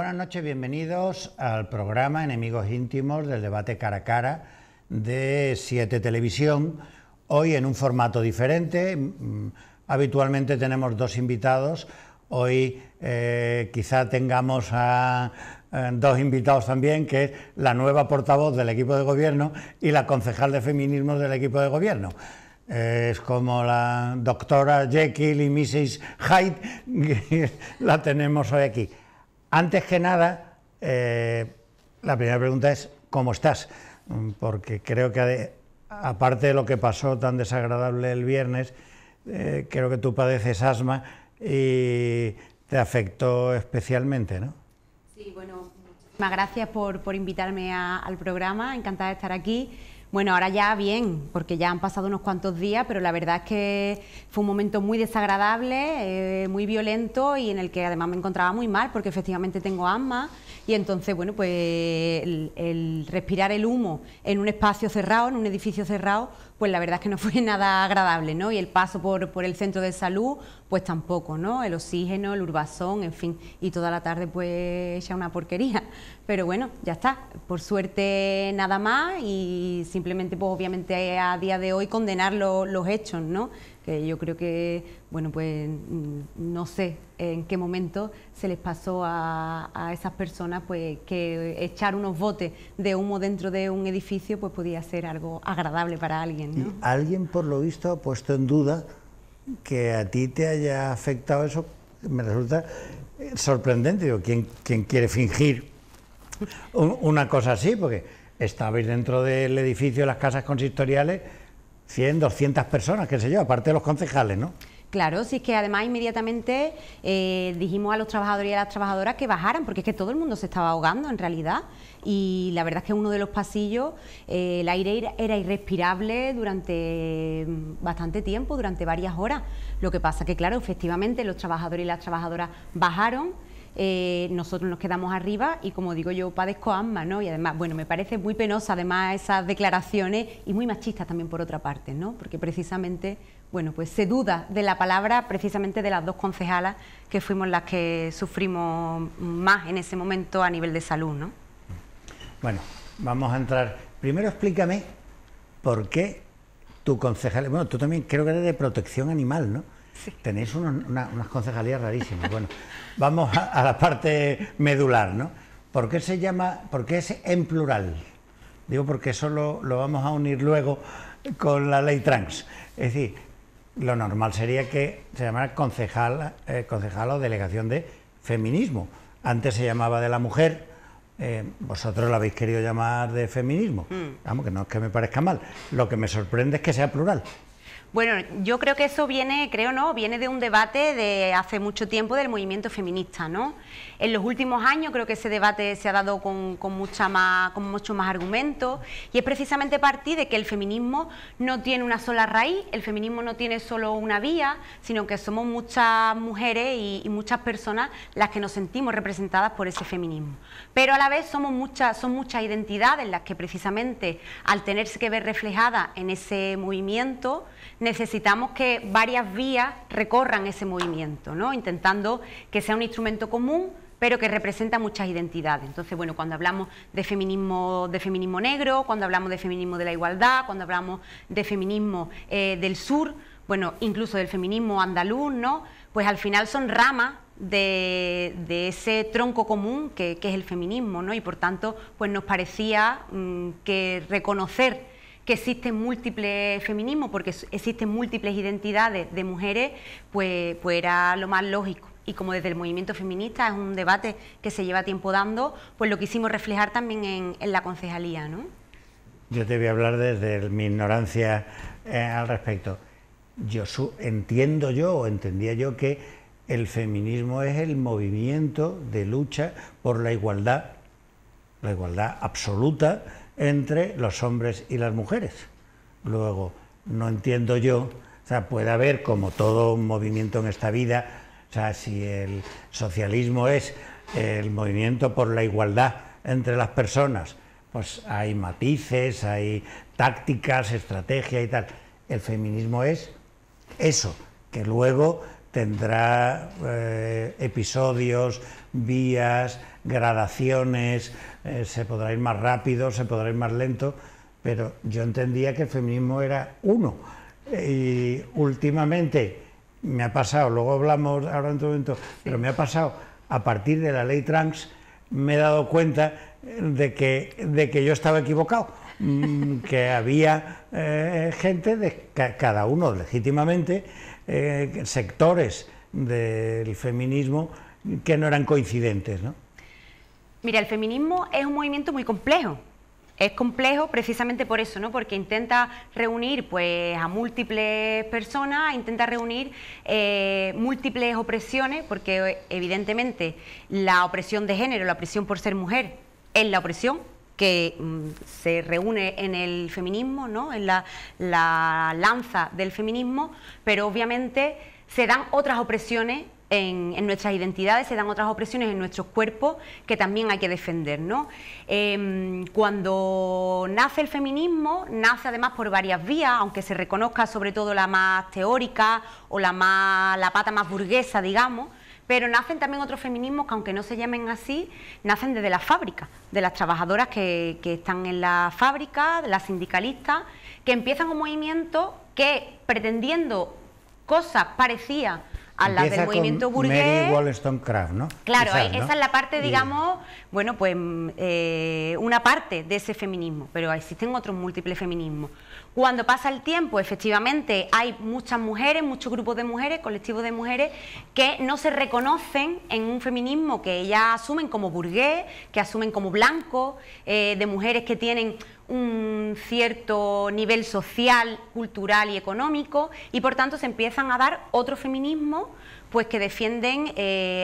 Buenas noches, bienvenidos al programa Enemigos Íntimos del debate cara a cara de 7 Televisión. Hoy en un formato diferente. Habitualmente tenemos 2 invitados. Hoy quizá tengamos a 2 invitados también, que es la nueva portavoz del equipo de gobierno y la concejal de feminismo del equipo de gobierno. Es como la doctora Jekyll y Mrs. Hyde, la tenemos hoy aquí. Antes que nada, la primera pregunta es ¿cómo estás? Porque creo que aparte de lo que pasó tan desagradable el viernes, creo que tú padeces asma y te afectó especialmente, ¿no? Sí, bueno, muchísimas gracias por invitarme al programa, encantada de estar aquí. Bueno, ahora ya bien, porque ya han pasado unos cuantos días, pero la verdad es que fue un momento muy desagradable, muy violento y en el que además me encontraba muy mal porque efectivamente tengo asma y entonces, bueno, pues el respirar el humo en un espacio cerrado, en un edificio cerrado, pues la verdad es que no fue nada agradable, ¿no? Y el paso por el centro de salud, pues tampoco, ¿no? El oxígeno, el urbazón, en fin, y toda la tarde pues ya una porquería. Pero bueno, ya está, por suerte nada más y simplemente pues obviamente a día de hoy condenar los hechos, ¿no? Que yo creo que, bueno, pues no sé en qué momento se les pasó a esas personas pues que echar unos botes de humo dentro de un edificio pues podía ser algo agradable para alguien, ¿no? Y alguien, por lo visto, ha puesto en duda que a ti te haya afectado eso. Me resulta sorprendente. Digo, ¿quién quiere fingir una cosa así? Porque estabais dentro del edificio de las casas consistoriales 100, 200 personas, qué sé yo, aparte de los concejales, ¿no? Claro, sí, es que además inmediatamente dijimos a los trabajadores y a las trabajadoras que bajaran, porque es que todo el mundo se estaba ahogando en realidad, y la verdad es que en uno de los pasillos el aire era irrespirable durante bastante tiempo, durante varias horas. Lo que pasa que, claro, efectivamente los trabajadores y las trabajadoras bajaron. Nosotros nos quedamos arriba y, como digo, yo padezco asma, ¿no? Y además, bueno, me parece muy penosa además esas declaraciones y muy machistas también por otra parte, ¿no? Porque precisamente, bueno, pues se duda de la palabra precisamente de las 2 concejalas que fuimos las que sufrimos más en ese momento a nivel de salud, ¿no? Bueno, vamos a entrar. Primero explícame por qué tu concejal, bueno, tú también creo que eres de protección animal, ¿no? Sí. Tenéis unas concejalías rarísimas. Bueno, vamos a la parte medular, ¿no? ¿Por qué se llama, por qué es en plural? Digo porque eso lo vamos a unir luego con la ley trans. Es decir, lo normal sería que se llamara concejal o delegación de feminismo. Antes se llamaba de la mujer, vosotros la habéis querido llamar de feminismo. Vamos, que no es que me parezca mal. Lo que me sorprende es que sea plural. Bueno, yo creo que eso viene de un debate de hace mucho tiempo del movimiento feminista, ¿no? En los últimos años creo que ese debate se ha dado con mucho más argumentos y es precisamente a partir de que el feminismo no tiene una sola raíz, el feminismo no tiene solo una vía, sino que somos muchas mujeres y muchas personas las que nos sentimos representadas por ese feminismo. Pero a la vez son muchas identidades las que precisamente al tenerse que ver reflejadas en ese movimiento necesitamos que varias vías recorran ese movimiento, ¿no? Intentando que sea un instrumento común, pero que representa muchas identidades. Entonces, bueno, cuando hablamos de feminismo negro, cuando hablamos de feminismo de la igualdad, cuando hablamos de feminismo del sur, bueno, incluso del feminismo andaluz, ¿no? Pues al final son ramas de ese tronco común que es el feminismo, ¿no? Y por tanto, pues nos parecía que reconocer que existen múltiples feminismos, porque existen múltiples identidades de mujeres, pues era lo más lógico. Y como desde el movimiento feminista es un debate que se lleva tiempo dando, pues lo quisimos reflejar también en la concejalía, ¿no? Yo te voy a hablar desde mi ignorancia al respecto. Entendía yo que el feminismo es el movimiento de lucha por la igualdad absoluta entre los hombres y las mujeres. Luego, no entiendo yo, o sea, puede haber, como todo un movimiento en esta vida, o sea, si el socialismo es el movimiento por la igualdad entre las personas, pues hay matices, hay tácticas, estrategia y tal. El feminismo es eso, que luego tendrá episodios, vías, gradaciones, se podrá ir más rápido, se podrá ir más lento, pero yo entendía que el feminismo era uno. Y últimamente me ha pasado, luego hablamos ahora en otro momento, pero me ha pasado a partir de la ley trans, me he dado cuenta de que yo estaba equivocado, que había gente, cada uno legítimamente, sectores del feminismo que no eran coincidentes, ¿no? Mira, el feminismo es un movimiento muy complejo. Es complejo precisamente por eso, ¿no? Porque intenta reunir pues, a múltiples personas, intenta reunir múltiples opresiones, porque evidentemente la opresión de género, la opresión por ser mujer, es la opresión que se reúne en el feminismo, ¿no? En la lanza del feminismo, pero obviamente se dan otras opresiones en nuestras identidades, se dan otras opresiones en nuestros cuerpos que también hay que defender, ¿no? Cuando nace el feminismo, nace además por varias vías, aunque se reconozca sobre todo la más teórica o la pata más burguesa, digamos, pero nacen también otros feminismos que, aunque no se llamen así, nacen desde las fábricas, de las trabajadoras que están en la fábrica, de las sindicalistas, que empiezan un movimiento que, pretendiendo cosas parecidas a las del movimiento burgués. Mary Wollstonecraft, ¿no? Claro, quizás, ¿no? Esa es la parte, digamos, bueno, pues una parte de ese feminismo, pero existen otros múltiples feminismos. Cuando pasa el tiempo, efectivamente, hay muchas mujeres, muchos grupos de mujeres, colectivos de mujeres, que no se reconocen en un feminismo que ellas asumen como burgués, que asumen como blanco, de mujeres que tienen un cierto nivel social, cultural y económico, y por tanto se empiezan a dar otros feminismos pues, que defienden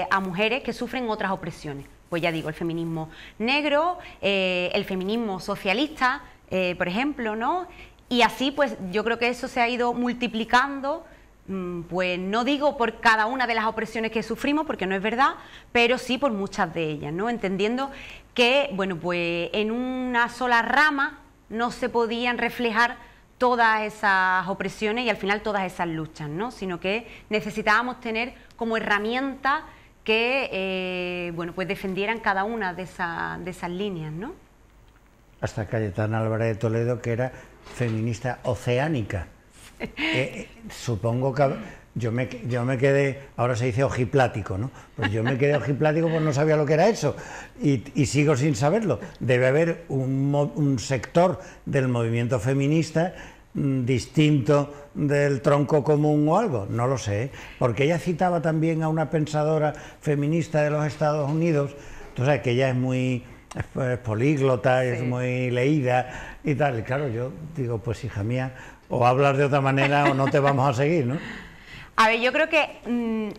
a mujeres que sufren otras opresiones. Pues ya digo, el feminismo negro, el feminismo socialista, por ejemplo, ¿no? Y así, pues yo creo que eso se ha ido multiplicando, pues no digo por cada una de las opresiones que sufrimos, porque no es verdad, pero sí por muchas de ellas, ¿no? Entendiendo que, bueno, pues en una sola rama no se podían reflejar todas esas opresiones y al final todas esas luchas, ¿no? Sino que necesitábamos tener como herramientas que, bueno, pues defendieran cada una de esas líneas, ¿no? Hasta Cayetana Álvarez de Toledo, que era feminista oceánica. Supongo que yo me quedé, ahora se dice ojiplático, ¿no? Pues yo me quedé ojiplático porque no sabía lo que era eso y sigo sin saberlo. Debe haber un sector del movimiento feminista distinto del tronco común o algo, no lo sé, porque ella citaba también a una pensadora feminista de los Estados Unidos, tú sabes que ella es muy políglota, sí, es muy leída y tal, y claro, yo digo, pues hija mía, o hablas de otra manera o no te vamos a seguir, ¿no? A ver, yo creo que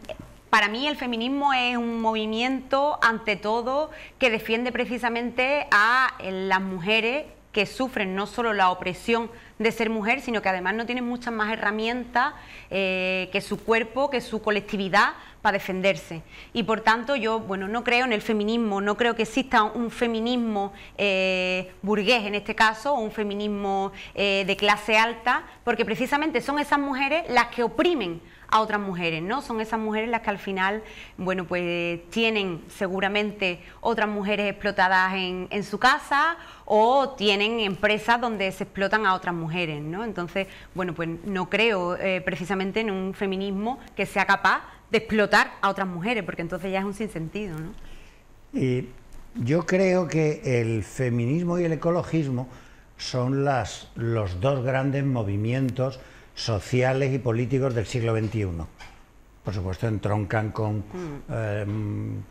para mí el feminismo es un movimiento, ante todo, que defiende precisamente a las mujeres que sufren no solo la opresión de ser mujer, sino que además no tienen muchas más herramientas que su cuerpo, que su colectividad para defenderse. Y por tanto yo, bueno, no creo en el feminismo, no creo que exista un feminismo burgués en este caso, o un feminismo de clase alta, porque precisamente son esas mujeres las que oprimen a otras mujeres, ¿no? Son esas mujeres las que al final, bueno, pues tienen seguramente otras mujeres explotadas en su casa o tienen empresas donde se explotan a otras mujeres, ¿no? Entonces, bueno, pues no creo precisamente en un feminismo que sea capaz de explotar a otras mujeres, porque entonces ya es un sinsentido, ¿no? Y yo creo que el feminismo y el ecologismo son los dos grandes movimientos sociales y políticos del siglo XXI. Por supuesto, entroncan con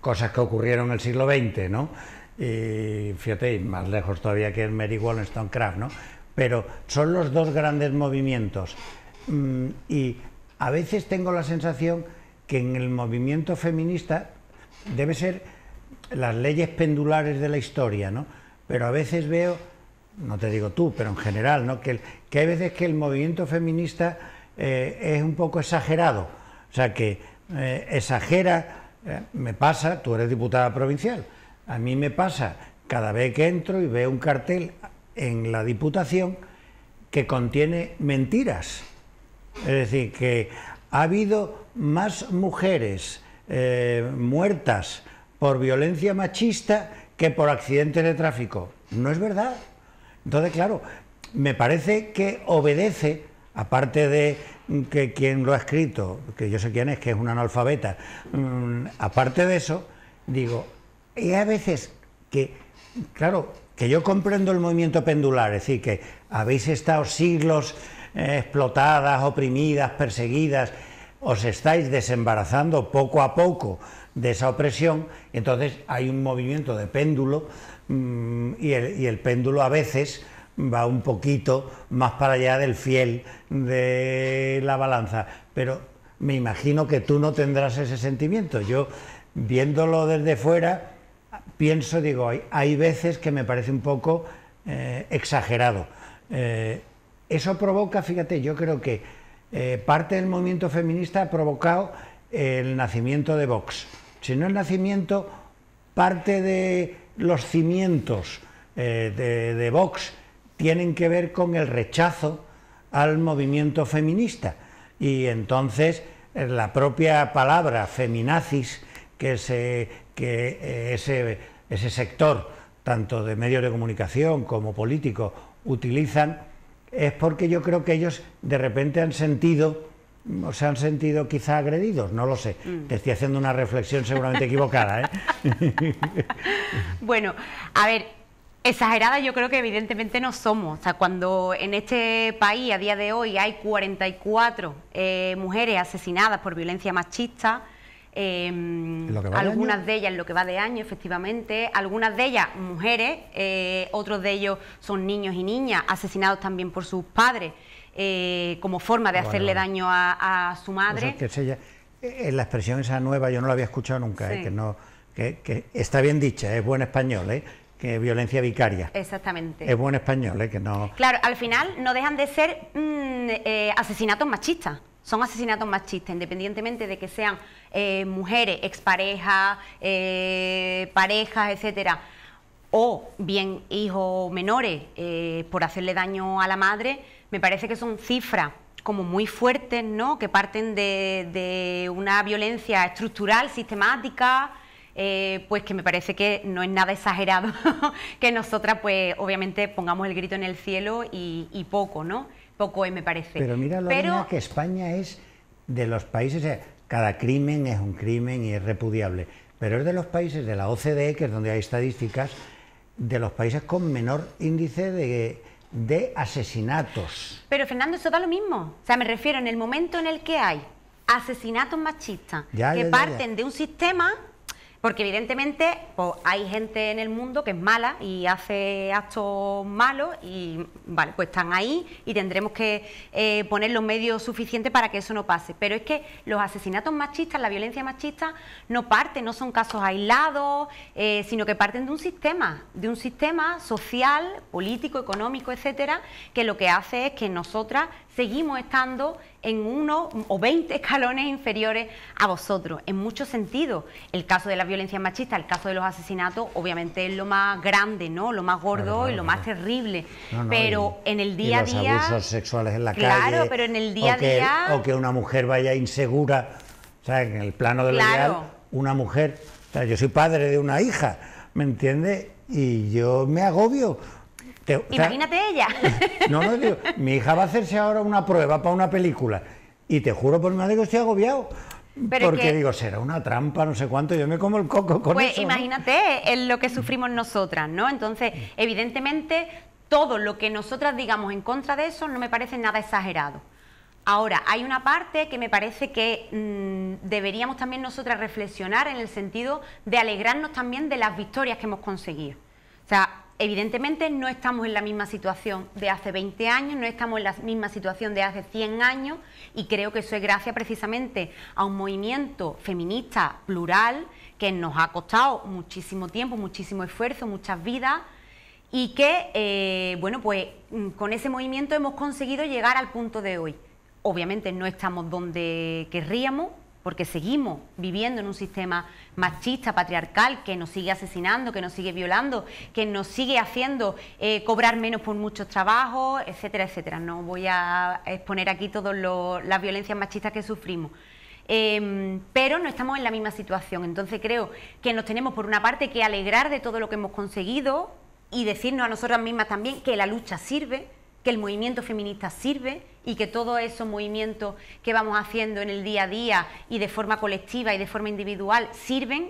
cosas que ocurrieron en el siglo XX, ¿no? Y fíjate, más lejos todavía que Mary Wollstonecraft, ¿no? Pero son los dos grandes movimientos. Y a veces tengo la sensación que en el movimiento feminista debe ser las leyes pendulares de la historia, ¿no? Pero a veces veo, no te digo tú, pero en general, ¿no? que hay veces que el movimiento feminista es un poco exagerado, o sea que exagera, me pasa, tú eres diputada provincial, a mí me pasa cada vez que entro y veo un cartel en la Diputación que contiene mentiras, es decir, que ha habido más mujeres muertas por violencia machista que por accidentes de tráfico. No es verdad. Entonces, claro, me parece que obedece, aparte de que quien lo ha escrito, que yo sé quién es, que es un analfabeta, aparte de eso, digo, y a veces que, claro, que yo comprendo el movimiento pendular, es decir, que habéis estado siglos explotadas, oprimidas, perseguidas, os estáis desembarazando poco a poco de esa opresión, entonces hay un movimiento de péndulo y el péndulo a veces va un poquito más para allá del fiel de la balanza, pero me imagino que tú no tendrás ese sentimiento. Yo, viéndolo desde fuera, pienso, digo, hay veces que me parece un poco exagerado. Eso provoca, fíjate, yo creo que parte del movimiento feminista ha provocado el nacimiento de Vox. Si no el nacimiento, parte de los cimientos de Vox tienen que ver con el rechazo al movimiento feminista. Y entonces la propia palabra feminazis, que ese sector, tanto de medios de comunicación como políticos, utilizan, es porque yo creo que ellos de repente han sentido, o se han sentido quizá agredidos, no lo sé. Te estoy haciendo una reflexión seguramente equivocada, ¿eh? Bueno, a ver, exagerada yo creo que evidentemente no somos. O sea, cuando en este país a día de hoy hay 44 mujeres asesinadas por violencia machista, algunas de ellas en lo que va de año, efectivamente, algunas de ellas mujeres, otros de ellos son niños y niñas asesinados también por sus padres, como forma de hacerle daño a su madre. O sea, que la expresión esa nueva yo no la había escuchado nunca, sí. Que está bien dicha, es buen español, que violencia vicaria. Exactamente. Es buen español, que no... Claro, al final no dejan de ser asesinatos machistas. Son asesinatos machistas, independientemente de que sean mujeres, exparejas, parejas, etcétera, o bien hijos menores por hacerle daño a la madre. Me parece que son cifras como muy fuertes, ¿no?, que parten de una violencia estructural, sistemática, pues que me parece que no es nada exagerado que nosotras, pues obviamente pongamos el grito en el cielo y poco, ¿no? Poco me parece. Pero mira, Lorena, que España es de los países, cada crimen es un crimen y es repudiable, pero es de los países de la OCDE, que es donde hay estadísticas, de los países con menor índice de asesinatos. Pero Fernando, eso da lo mismo. O sea, me refiero en el momento en el que hay asesinatos machistas que parten de un sistema, porque evidentemente pues, hay gente en el mundo que es mala y hace actos malos y vale, pues están ahí y tendremos que poner los medios suficientes para que eso no pase. Pero es que los asesinatos machistas, la violencia machista, no parten, no son casos aislados, sino que parten de un sistema social, político, económico, etcétera, que lo que hace es que nosotras seguimos estando en 1 o 20 escalones inferiores a vosotros, en muchos sentidos. El caso de la violencia machista, el caso de los asesinatos, obviamente es lo más grande, ¿no?, lo más gordo y lo más terrible. Pero en el día a día... los abusos sexuales en la calle... Claro, pero en el día a día... O que una mujer vaya insegura, o sea, en el plano de lo ideal, una mujer... O sea, yo soy padre de una hija, ¿me entiendes? Y yo me agobio... Imagínate ella. No, digo, mi hija va a hacerse ahora una prueba para una película y te juro por mi madre que estoy agobiado. Pero porque digo, será una trampa, no sé cuánto, yo me como el coco con pues eso. Pues imagínate, es lo que sufrimos nosotras, ¿no? Entonces, evidentemente, todo lo que nosotras digamos en contra de eso no me parece nada exagerado. Ahora, hay una parte que me parece que deberíamos también nosotras reflexionar en el sentido de alegrarnos también de las victorias que hemos conseguido. O sea, evidentemente no estamos en la misma situación de hace 20 años, no estamos en la misma situación de hace 100 años y creo que eso es gracias precisamente a un movimiento feminista plural que nos ha costado muchísimo tiempo, muchísimo esfuerzo, muchas vidas y que, bueno, pues con ese movimiento hemos conseguido llegar al punto de hoy. Obviamente no estamos donde querríamos, porque seguimos viviendo en un sistema machista, patriarcal, que nos sigue asesinando, que nos sigue violando, que nos sigue haciendo cobrar menos por muchos trabajos, etcétera, etcétera. No voy a exponer aquí todas las violencias machistas que sufrimos. pero no estamos en la misma situación. Entonces creo que nos tenemos por una parte que alegrar de todo lo que hemos conseguido y decirnos a nosotras mismas también que la lucha sirve, que el movimiento feminista sirve y que todos esos movimientos que vamos haciendo en el día a día y de forma colectiva y de forma individual sirven,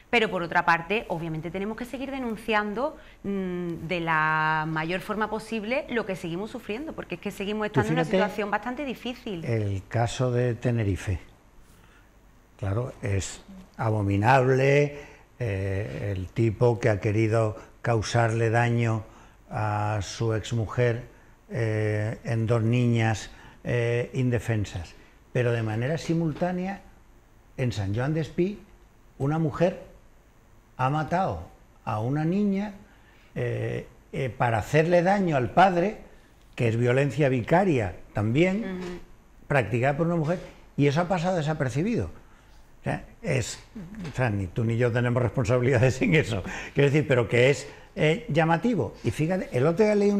pero por otra parte, obviamente tenemos que seguir denunciando de la mayor forma posible lo que seguimos sufriendo, porque es que seguimos estando en una situación bastante difícil. El caso de Tenerife, claro, es abominable, el tipo que ha querido causarle daño a su exmujer en 2 niñas indefensas, pero de manera simultánea en Sant Joan d'Espí una mujer ha matado a una niña para hacerle daño al padre, que es violencia vicaria también, practicada por una mujer, y eso ha pasado desapercibido. O sea, ni tú ni yo tenemos responsabilidades en eso, quiero decir, pero que es llamativo. Y fíjate, el otro día leí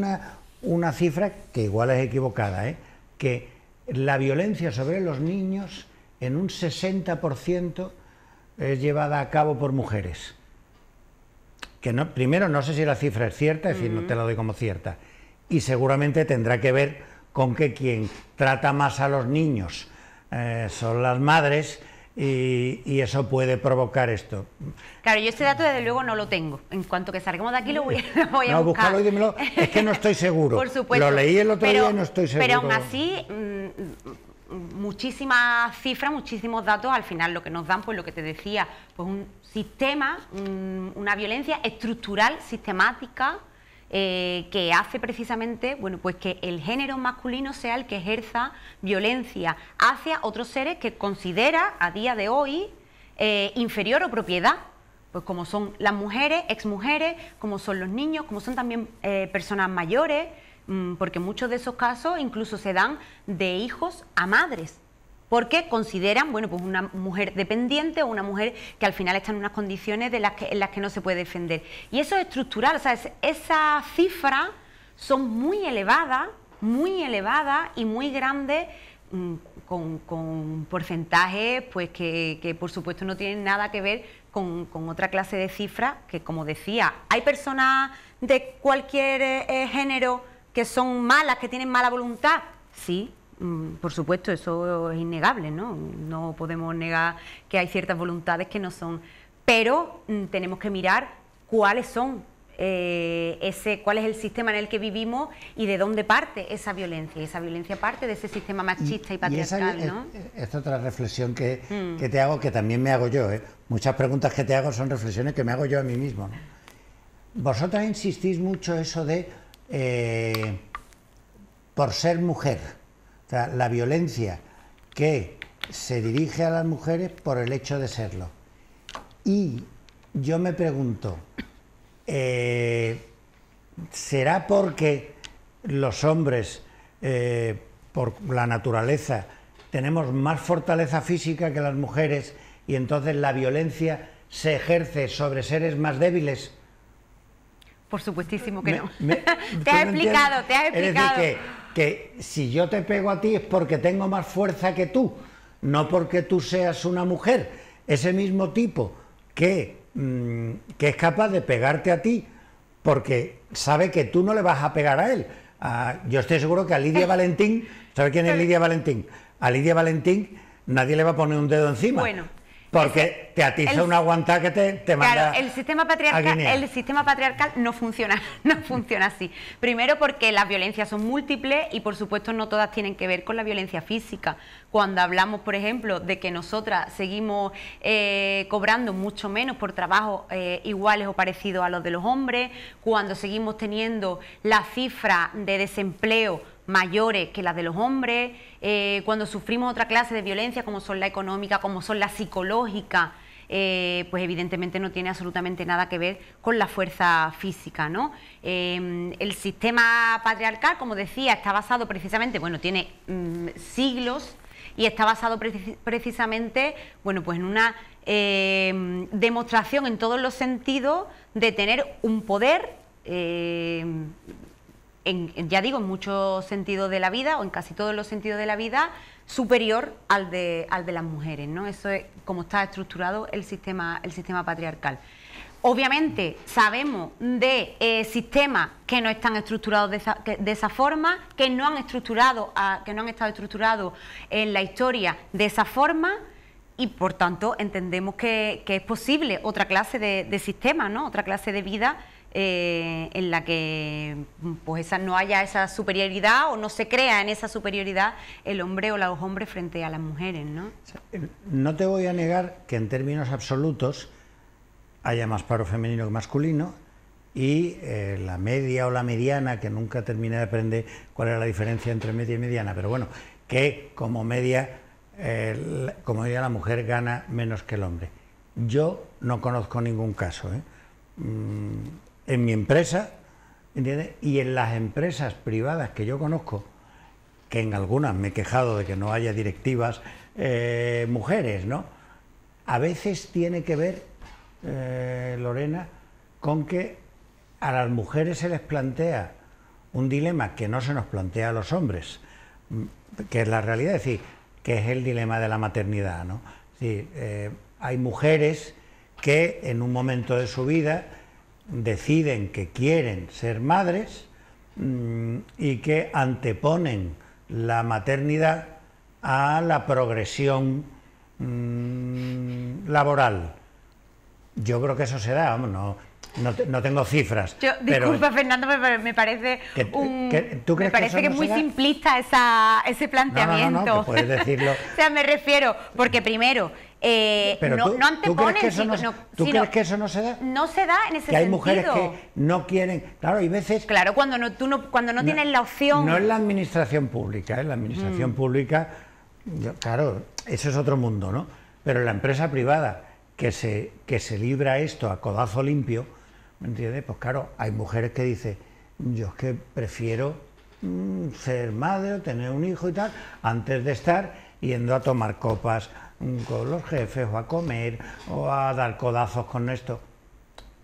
una cifra que igual es equivocada, que la violencia sobre los niños en un 60% es llevada a cabo por mujeres. Que no, primero, no sé si la cifra es cierta, es decir, no te la doy como cierta, y seguramente tendrá que ver con que quien trata más a los niños son las madres, y eso puede provocar esto. Claro, yo este dato desde luego no lo tengo. En cuanto que salgamos de aquí lo voy a buscar. Búscalo y dímelo. Es que no estoy seguro. Por supuesto. Lo leí el otro día y no estoy seguro. Pero aún así, muchísimas cifras, muchísimos datos, al final lo que nos dan, pues lo que te decía, pues un sistema, una violencia estructural, sistemática, que hace precisamente, bueno, pues que el género masculino sea el que ejerza violencia hacia otros seres que considera a día de hoy inferior o propiedad, pues como son las mujeres, exmujeres, como son los niños, como son también personas mayores, porque muchos de esos casos incluso se dan de hijos a madres, porque consideran, bueno, pues una mujer dependiente o una mujer que al final está en unas condiciones en las que no se puede defender. Y eso es estructural, o sea, esas cifras son muy elevadas y muy grandes, con porcentajes pues que por supuesto no tienen nada que ver con otra clase de cifras que, como decía, hay personas de cualquier género que son malas, que tienen mala voluntad, sí. Por supuesto, eso es innegable, ¿no? No podemos negar que hay ciertas voluntades que no son, pero tenemos que mirar cuáles son, cuál es el sistema en el que vivimos y de dónde parte esa violencia. Y esa violencia parte de ese sistema machista y patriarcal, ¿no? Es otra reflexión que te hago, que también me hago yo, ¿eh? Muchas preguntas que te hago son reflexiones que me hago yo a mí mismo, ¿no? Vosotras insistís mucho eso de por ser mujer. O sea, la violencia que se dirige a las mujeres por el hecho de serlo. Y yo me pregunto, ¿será porque los hombres, por la naturaleza, tenemos más fortaleza física que las mujeres y entonces la violencia se ejerce sobre seres más débiles? Por supuestísimo que no. Te has explicado. Es decir, que si yo te pego a ti es porque tengo más fuerza que tú, no porque tú seas una mujer. Ese mismo tipo que es capaz de pegarte a ti porque sabe que tú no le vas a pegar a él. Yo estoy seguro que a Lidia Valentín, ¿sabe quién es Lidia Valentín? A Lidia Valentín nadie le va a poner un dedo encima. Bueno, porque te atiza una aguantada que te manda. Claro, el sistema patriarcal no funciona así. Primero porque las violencias son múltiples y por supuesto no todas tienen que ver con la violencia física. Cuando hablamos, por ejemplo, de que nosotras seguimos cobrando mucho menos por trabajos iguales o parecidos a los de los hombres, cuando seguimos teniendo las cifras de desempleo mayores que las de los hombres, cuando sufrimos otra clase de violencia como son la económica, como son la psicológica, pues evidentemente no tiene absolutamente nada que ver con la fuerza física, ¿no? El sistema patriarcal, como decía, está basado precisamente, bueno, tiene siglos y está basado precisamente, bueno, pues en una demostración en todos los sentidos de tener un poder ya digo, en muchos sentidos de la vida, o en casi todos los sentidos de la vida, superior al de las mujeres, ¿no? Eso es como está estructurado el sistema patriarcal. Obviamente sabemos de sistemas que no están estructurados de esa forma, que no han estado estructurados en la historia de esa forma, y por tanto entendemos que es posible otra clase de sistema, ¿no? Otra clase de vida en la que pues no haya esa superioridad, o no se crea en esa superioridad el hombre o los hombres frente a las mujeres, ¿no? No te voy a negar que en términos absolutos haya más paro femenino que masculino, y la media o la mediana, que nunca terminé de aprender cuál era la diferencia entre media y mediana, pero bueno, que como media, la mujer gana menos que el hombre. Yo no conozco ningún caso, en mi empresa, ¿entiendes? Y en las empresas privadas que yo conozco, que en algunas me he quejado de que no haya directivas mujeres, ¿no? A veces tiene que ver, Lorena, con que a las mujeres se les plantea un dilema que no se nos plantea a los hombres, que es la realidad, es decir, que es el dilema de la maternidad, ¿no? Es decir, hay mujeres que en un momento de su vida deciden que quieren ser madres y que anteponen la maternidad a la progresión laboral. Yo creo que eso se da, vamos, no tengo cifras. Disculpa, Fernando, me parece me parece que es muy simplista ese planteamiento. No, que puedes decirlo. O sea, me refiero, porque primero, no anteponen... ¿Tú crees que eso no se da? No se da en ese sentido. Que hay mujeres que no quieren... Claro, hay veces... Claro, cuando no tienes la opción... No es la administración pública, la administración pública, claro, eso es otro mundo, ¿no? Pero en la empresa privada, que se libra esto a codazo limpio, ¿me entiendes? Pues claro, hay mujeres que dicen, yo es que prefiero ser madre o tener un hijo y tal, antes de estar yendo a tomar copas con los jefes, o a comer, o a dar codazos con esto.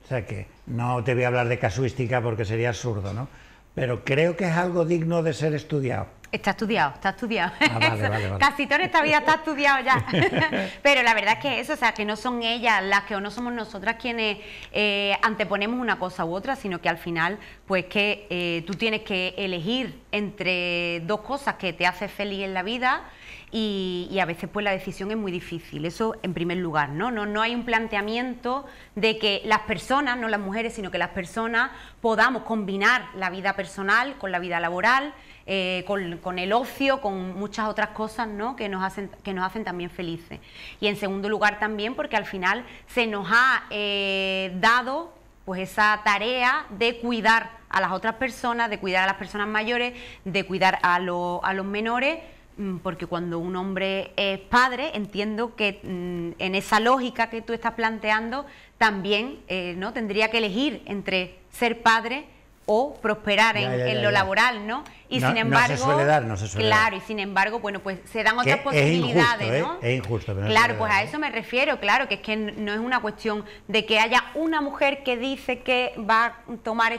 O sea que no te voy a hablar de casuística porque sería absurdo, ¿no? Pero creo que es algo digno de ser estudiado. Está estudiado. Vale. Casi toda esta vida está estudiado ya. Pero la verdad es que eso, o sea, que no son ellas las que, o no somos nosotras quienes anteponemos una cosa u otra, sino que al final, pues que tú tienes que elegir entre dos cosas que te hacen feliz en la vida, y a veces pues la decisión es muy difícil. Eso en primer lugar, ¿no? No hay un planteamiento de que las personas, no las mujeres, sino que las personas podamos combinar la vida personal con la vida laboral, con el ocio, con muchas otras cosas, ¿no? que nos hacen también felices. Y en segundo lugar también porque al final se nos ha dado pues esa tarea de cuidar a las otras personas, de cuidar a las personas mayores, de cuidar a los menores, porque cuando un hombre es padre, entiendo que en esa lógica que tú estás planteando también ¿no? tendría que elegir entre ser padre o prosperar en lo laboral, ¿no? Y sin embargo, no se suele dar. Claro, y sin embargo, bueno, pues se dan otras posibilidades, es injusto, ¿no? Es injusto. Pero claro, pues a eso me refiero, claro, que es que no es una cuestión de que haya una mujer que dice que va a tomar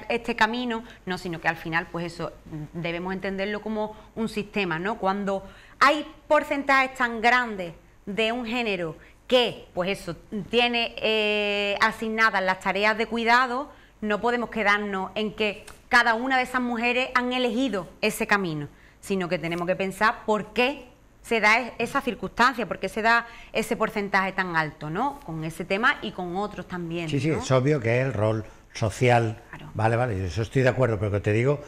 este camino, no, sino que al final, pues eso, debemos entenderlo como un sistema, ¿no? Cuando hay porcentajes tan grandes de un género que, pues eso, tiene asignadas las tareas de cuidado, no podemos quedarnos en que cada una de esas mujeres han elegido ese camino, sino que tenemos que pensar por qué se da esa circunstancia, por qué se da ese porcentaje tan alto, ¿no? Con ese tema y con otros también. Sí, ¿no? Es obvio que es el rol social. Claro. Vale, eso estoy de acuerdo, pero que te digo,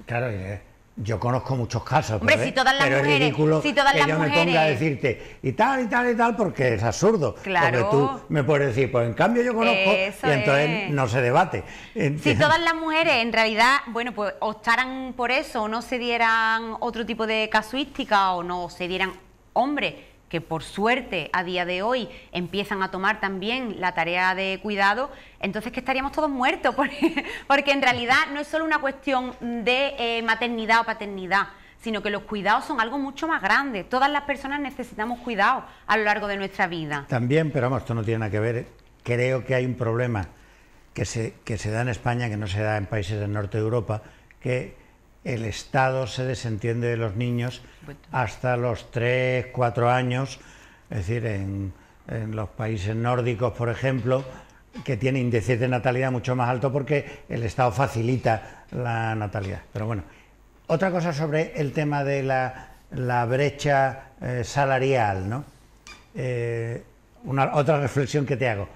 claro, yo conozco muchos casos, hombre, si todas las mujeres, es ridículo si todas que las yo mujeres... me ponga a decirte y tal, porque es absurdo. Claro. Porque tú me puedes decir, pues en cambio yo conozco, eso y entonces no se debate. Si todas las mujeres en realidad, bueno, pues optaran por eso, o no se dieran otro tipo de casuística, o no se dieran hombres que por suerte a día de hoy empiezan a tomar también la tarea de cuidado, entonces que estaríamos todos muertos, porque en realidad no es solo una cuestión de maternidad o paternidad, sino que los cuidados son algo mucho más grande. Todas las personas necesitamos cuidados a lo largo de nuestra vida. También, pero vamos, esto no tiene nada que ver. Creo que hay un problema que se da en España, que no se da en países del norte de Europa, que el Estado se desentiende de los niños hasta los 3, 4 años, es decir, en los países nórdicos, por ejemplo, que tiene índices de natalidad mucho más alto porque el Estado facilita la natalidad. Pero bueno, otra cosa sobre el tema de la brecha salarial, ¿no? Otra reflexión que te hago.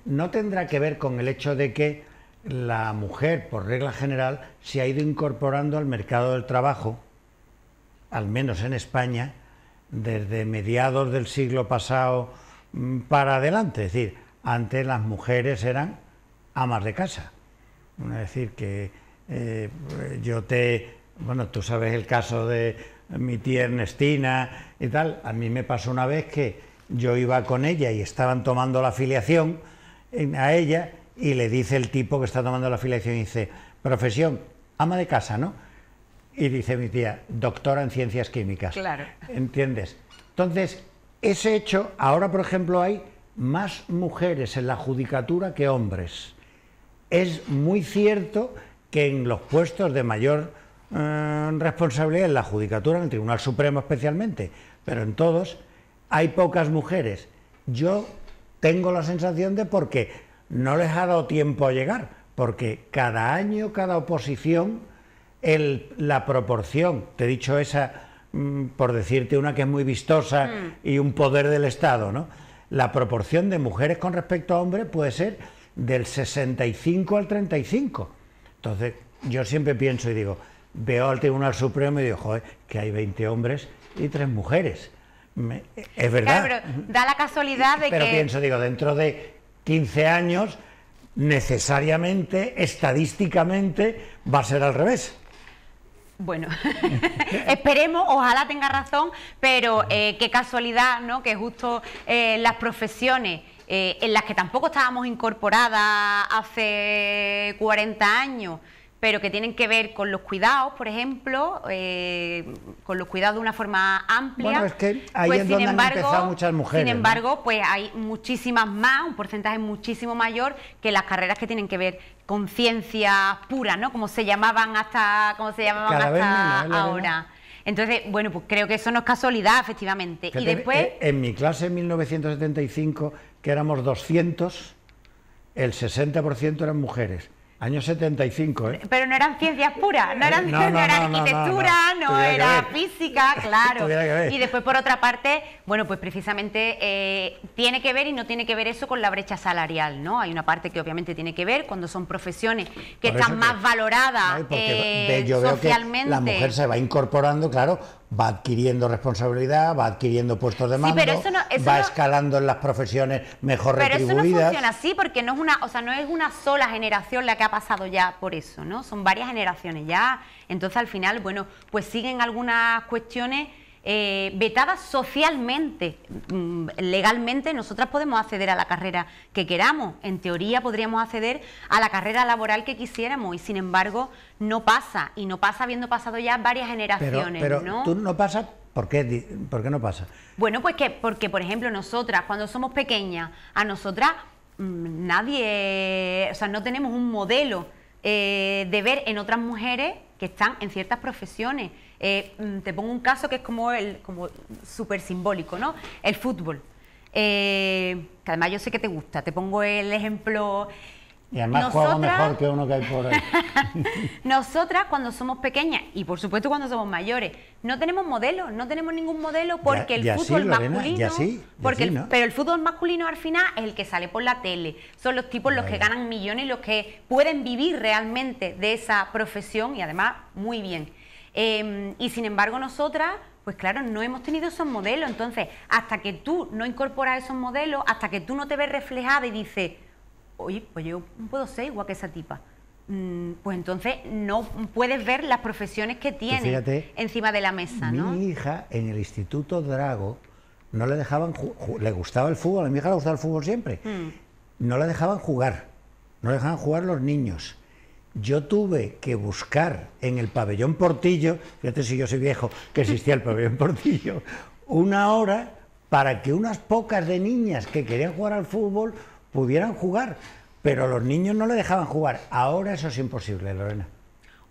¿No tendrá que ver con el hecho de que la mujer, por regla general, se ha ido incorporando al mercado del trabajo, al menos en España, desde mediados del siglo pasado para adelante? Es decir, antes las mujeres eran amas de casa. Es decir, que bueno, tú sabes el caso de mi tía Ernestina y tal. A mí me pasó una vez que yo iba con ella y estaban tomando la afiliación a ella, y le dice el tipo que está tomando la afiliación, y dice, profesión, ama de casa, ¿no? Y dice mi tía, doctora en ciencias químicas. Claro. ¿Entiendes? Entonces, ese hecho, ahora por ejemplo hay más mujeres en la judicatura que hombres. Es muy cierto que en los puestos de mayor responsabilidad en la judicatura, en el Tribunal Supremo especialmente, pero en todos, hay pocas mujeres. Yo tengo la sensación de porque no les ha dado tiempo a llegar, porque cada año, cada oposición, la proporción, te he dicho esa, por decirte una que es muy vistosa y un poder del Estado, ¿no? La proporción de mujeres con respecto a hombres puede ser del 65 al 35. Entonces, yo siempre pienso y digo, veo al Tribunal Supremo y digo, joder, que hay 20 hombres y 3 mujeres. Es verdad. Claro, pero da la casualidad de pero que... pienso, digo, dentro de 15 años, necesariamente, estadísticamente, va a ser al revés. Bueno, esperemos, ojalá tenga razón, pero qué casualidad, ¿no? Que justo las profesiones en las que tampoco estábamos incorporadas hace 40 años, pero que tienen que ver con los cuidados, por ejemplo, con los cuidados de una forma amplia. Bueno, es que ahí es donde han empezado muchas mujeres. Sin embargo, ¿no? pues hay muchísimas más, un porcentaje muchísimo mayor que las carreras que tienen que ver con ciencias puras, ¿no? Como se llamaban hasta ahora. Entonces, bueno, pues creo que eso no es casualidad, efectivamente. Fíjate, y después... En mi clase en 1975, que éramos 200, el 60% eran mujeres. Años 75, ¿eh? Pero no eran ciencias puras, no era arquitectura, no era física, claro. Y después, por otra parte, bueno, pues precisamente tiene que ver y no tiene que ver eso con la brecha salarial, ¿no? Hay una parte que obviamente tiene que ver cuando son profesiones que están más valoradas yo veo socialmente. Que la mujer se va incorporando, claro, va adquiriendo responsabilidad, va adquiriendo puestos de mando, va escalando en las profesiones mejor retribuidas. Pero eso no funciona así, porque no es una sola generación la que ha pasado ya por eso, ¿no? Son varias generaciones ya. Entonces, al final, bueno, pues siguen algunas cuestiones vetadas socialmente. Legalmente nosotras podemos acceder a la carrera que queramos, en teoría podríamos acceder a la carrera laboral que quisiéramos, y sin embargo no pasa, y no pasa habiendo pasado ya varias generaciones. Pero ¿no? ¿Tú no pasa? ¿Por qué no pasa? Bueno, pues porque, por ejemplo, nosotras cuando somos pequeñas, a nosotras nadie, o sea, no tenemos un modelo de ver en otras mujeres que están en ciertas profesiones. Te pongo un caso que es como súper simbólico, ¿no? El fútbol. Que además yo sé que te gusta. Te pongo el ejemplo. Y además juega mejor que uno que hay por ahí. Nosotras, cuando somos pequeñas, y por supuesto cuando somos mayores, no tenemos modelo, no tenemos ningún modelo, porque el fútbol masculino... Pero el fútbol masculino al final es el que sale por la tele. Son los tipos los que ganan millones, los que pueden vivir realmente de esa profesión, y además muy bien. Y sin embargo nosotras, pues claro, no hemos tenido esos modelos. Entonces, hasta que tú no incorporas esos modelos, hasta que tú no te ves reflejada y dices, oye, pues yo puedo ser igual que esa tipa, pues entonces no puedes ver las profesiones que tiene encima de la mesa, ¿no? Mi hija en el Instituto Drago no le dejaban, le gustaba el fútbol, a mi hija le gustaba el fútbol siempre, no le dejaban jugar, no le dejaban jugar los niños. Yo tuve que buscar en el pabellón Portillo, fíjate si yo soy viejo, que existía el pabellón Portillo, una hora para que unas pocas de niñas que querían jugar al fútbol pudieran jugar, pero los niños no le dejaban jugar. Ahora eso es imposible, Lorena.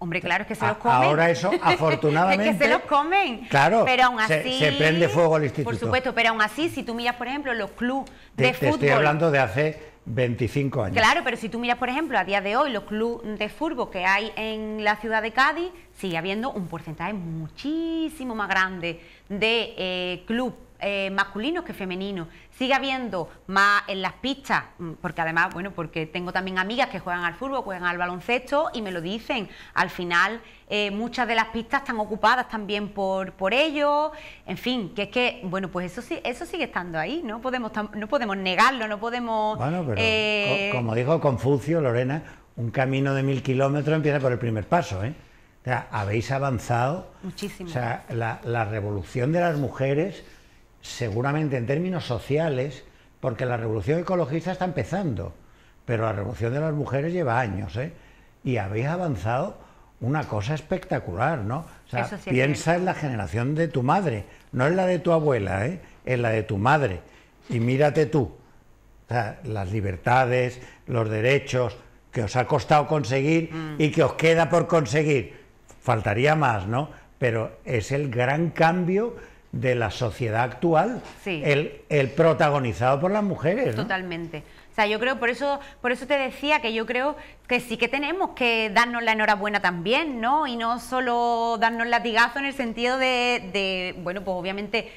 Hombre, claro, es que se los comen. Ahora eso, afortunadamente... Es que se los comen. Claro, pero aún así, se prende fuego al instituto. Por supuesto, pero aún así, si tú miras, por ejemplo, los clubes de fútbol... Te estoy hablando de hace 25 años. Claro, pero si tú miras, por ejemplo, a día de hoy, los clubes de fútbol que hay en la ciudad de Cádiz, sigue habiendo un porcentaje muchísimo más grande de clubes masculinos que femeninos. Sigue habiendo más en las pistas, porque además, bueno, porque tengo también amigas que juegan al fútbol, juegan al baloncesto y me lo dicen. Al final, muchas de las pistas están ocupadas también por ellos. En fin, que es que, bueno, pues eso sigue estando ahí, no podemos negarlo, no podemos... Bueno, pero como dijo Confucio, Lorena, un camino de 1000 kilómetros empieza por el primer paso, ¿eh? O sea, habéis avanzado. Muchísimo. O sea, la revolución de las mujeres, seguramente en términos sociales, porque la revolución ecologista está empezando, pero la revolución de las mujeres lleva años, ¿eh? Y habéis avanzado una cosa espectacular, ¿no? O sea, Sí, piensa en la generación de tu madre, no en la de tu abuela, ¿eh? En la de tu madre. Y mírate tú, o sea, las libertades, los derechos que os ha costado conseguir y que os queda por conseguir. Faltaría más, ¿no? Pero es el gran cambio de la sociedad actual, sí. el protagonizado por las mujeres, ¿no? Totalmente. O sea, yo creo, por eso te decía que yo creo que sí que tenemos que darnos la enhorabuena también, ¿no? Y no solo darnos latigazo en el sentido bueno, pues obviamente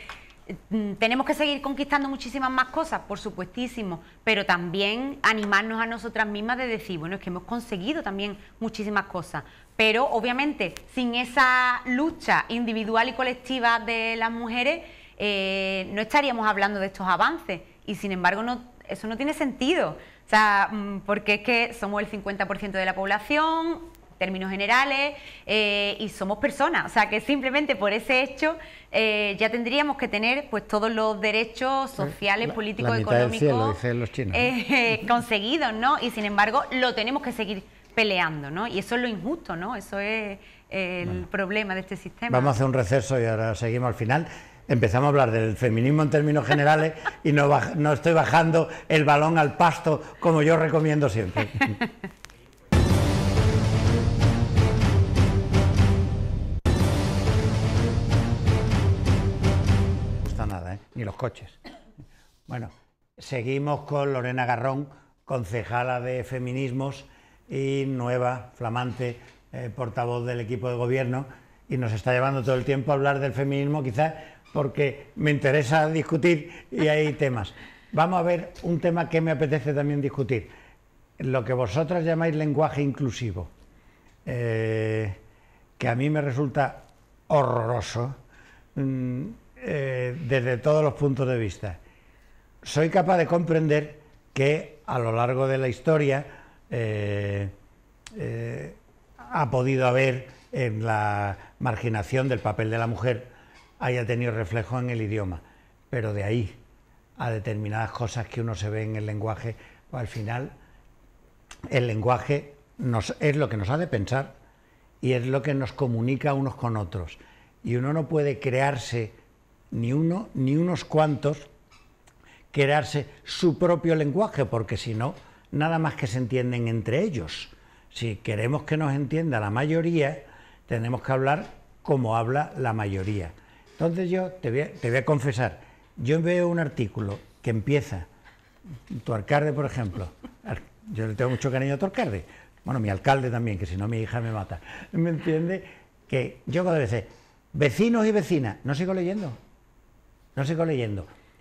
tenemos que seguir conquistando muchísimas más cosas, por supuestísimo, pero también animarnos a nosotras mismas de decir, bueno, es que hemos conseguido también muchísimas cosas, pero obviamente sin esa lucha individual y colectiva de las mujeres no estaríamos hablando de estos avances y sin embargo eso no tiene sentido, o sea, porque es que somos el 50% de la población, términos generales, y somos personas, o sea que simplemente por ese hecho ya tendríamos que tener pues todos los derechos sociales, políticos, económicos cielo, dicen los chinos, ¿no? Conseguidos, ¿no? Y sin embargo lo tenemos que seguir peleando, ¿no? Y eso es lo injusto, ¿no? Eso es el problema de este sistema. Vamos a hacer un receso y ahora seguimos al final. Empezamos a hablar del feminismo en términos generales y no estoy bajando el balón al pasto como yo recomiendo siempre. Ni los coches. Bueno, seguimos con Lorena Garrón, concejala de Feminismos y nueva, flamante portavoz del equipo de gobierno, y nos está llevando todo el tiempo a hablar del feminismo, quizás porque me interesa discutir y hay temas. Vamos a ver un tema que me apetece también discutir, lo que vosotras llamáis lenguaje inclusivo, que a mí me resulta horroroso, desde todos los puntos de vista. Soy capaz de comprender que a lo largo de la historia ha podido haber en la marginación del papel de la mujer haya tenido reflejo en el idioma, pero de ahí a determinadas cosas que uno se ve en el lenguaje, pues al final el lenguaje es lo que nos hace pensar y es lo que nos comunica unos con otros, y uno no puede crearse ni uno ni unos cuantos crearse su propio lenguaje, porque si no, nada más que se entienden entre ellos. Si queremos que nos entienda la mayoría, tenemos que hablar como habla la mayoría. Entonces yo te voy a confesar, yo veo un artículo que empieza, tu alcalde, por ejemplo, yo le tengo mucho cariño a tu alcalde, bueno, mi alcalde también, que si no mi hija me mata, ¿me entiende? Que yo cada vez vecinos y vecinas, no sigo leyendo.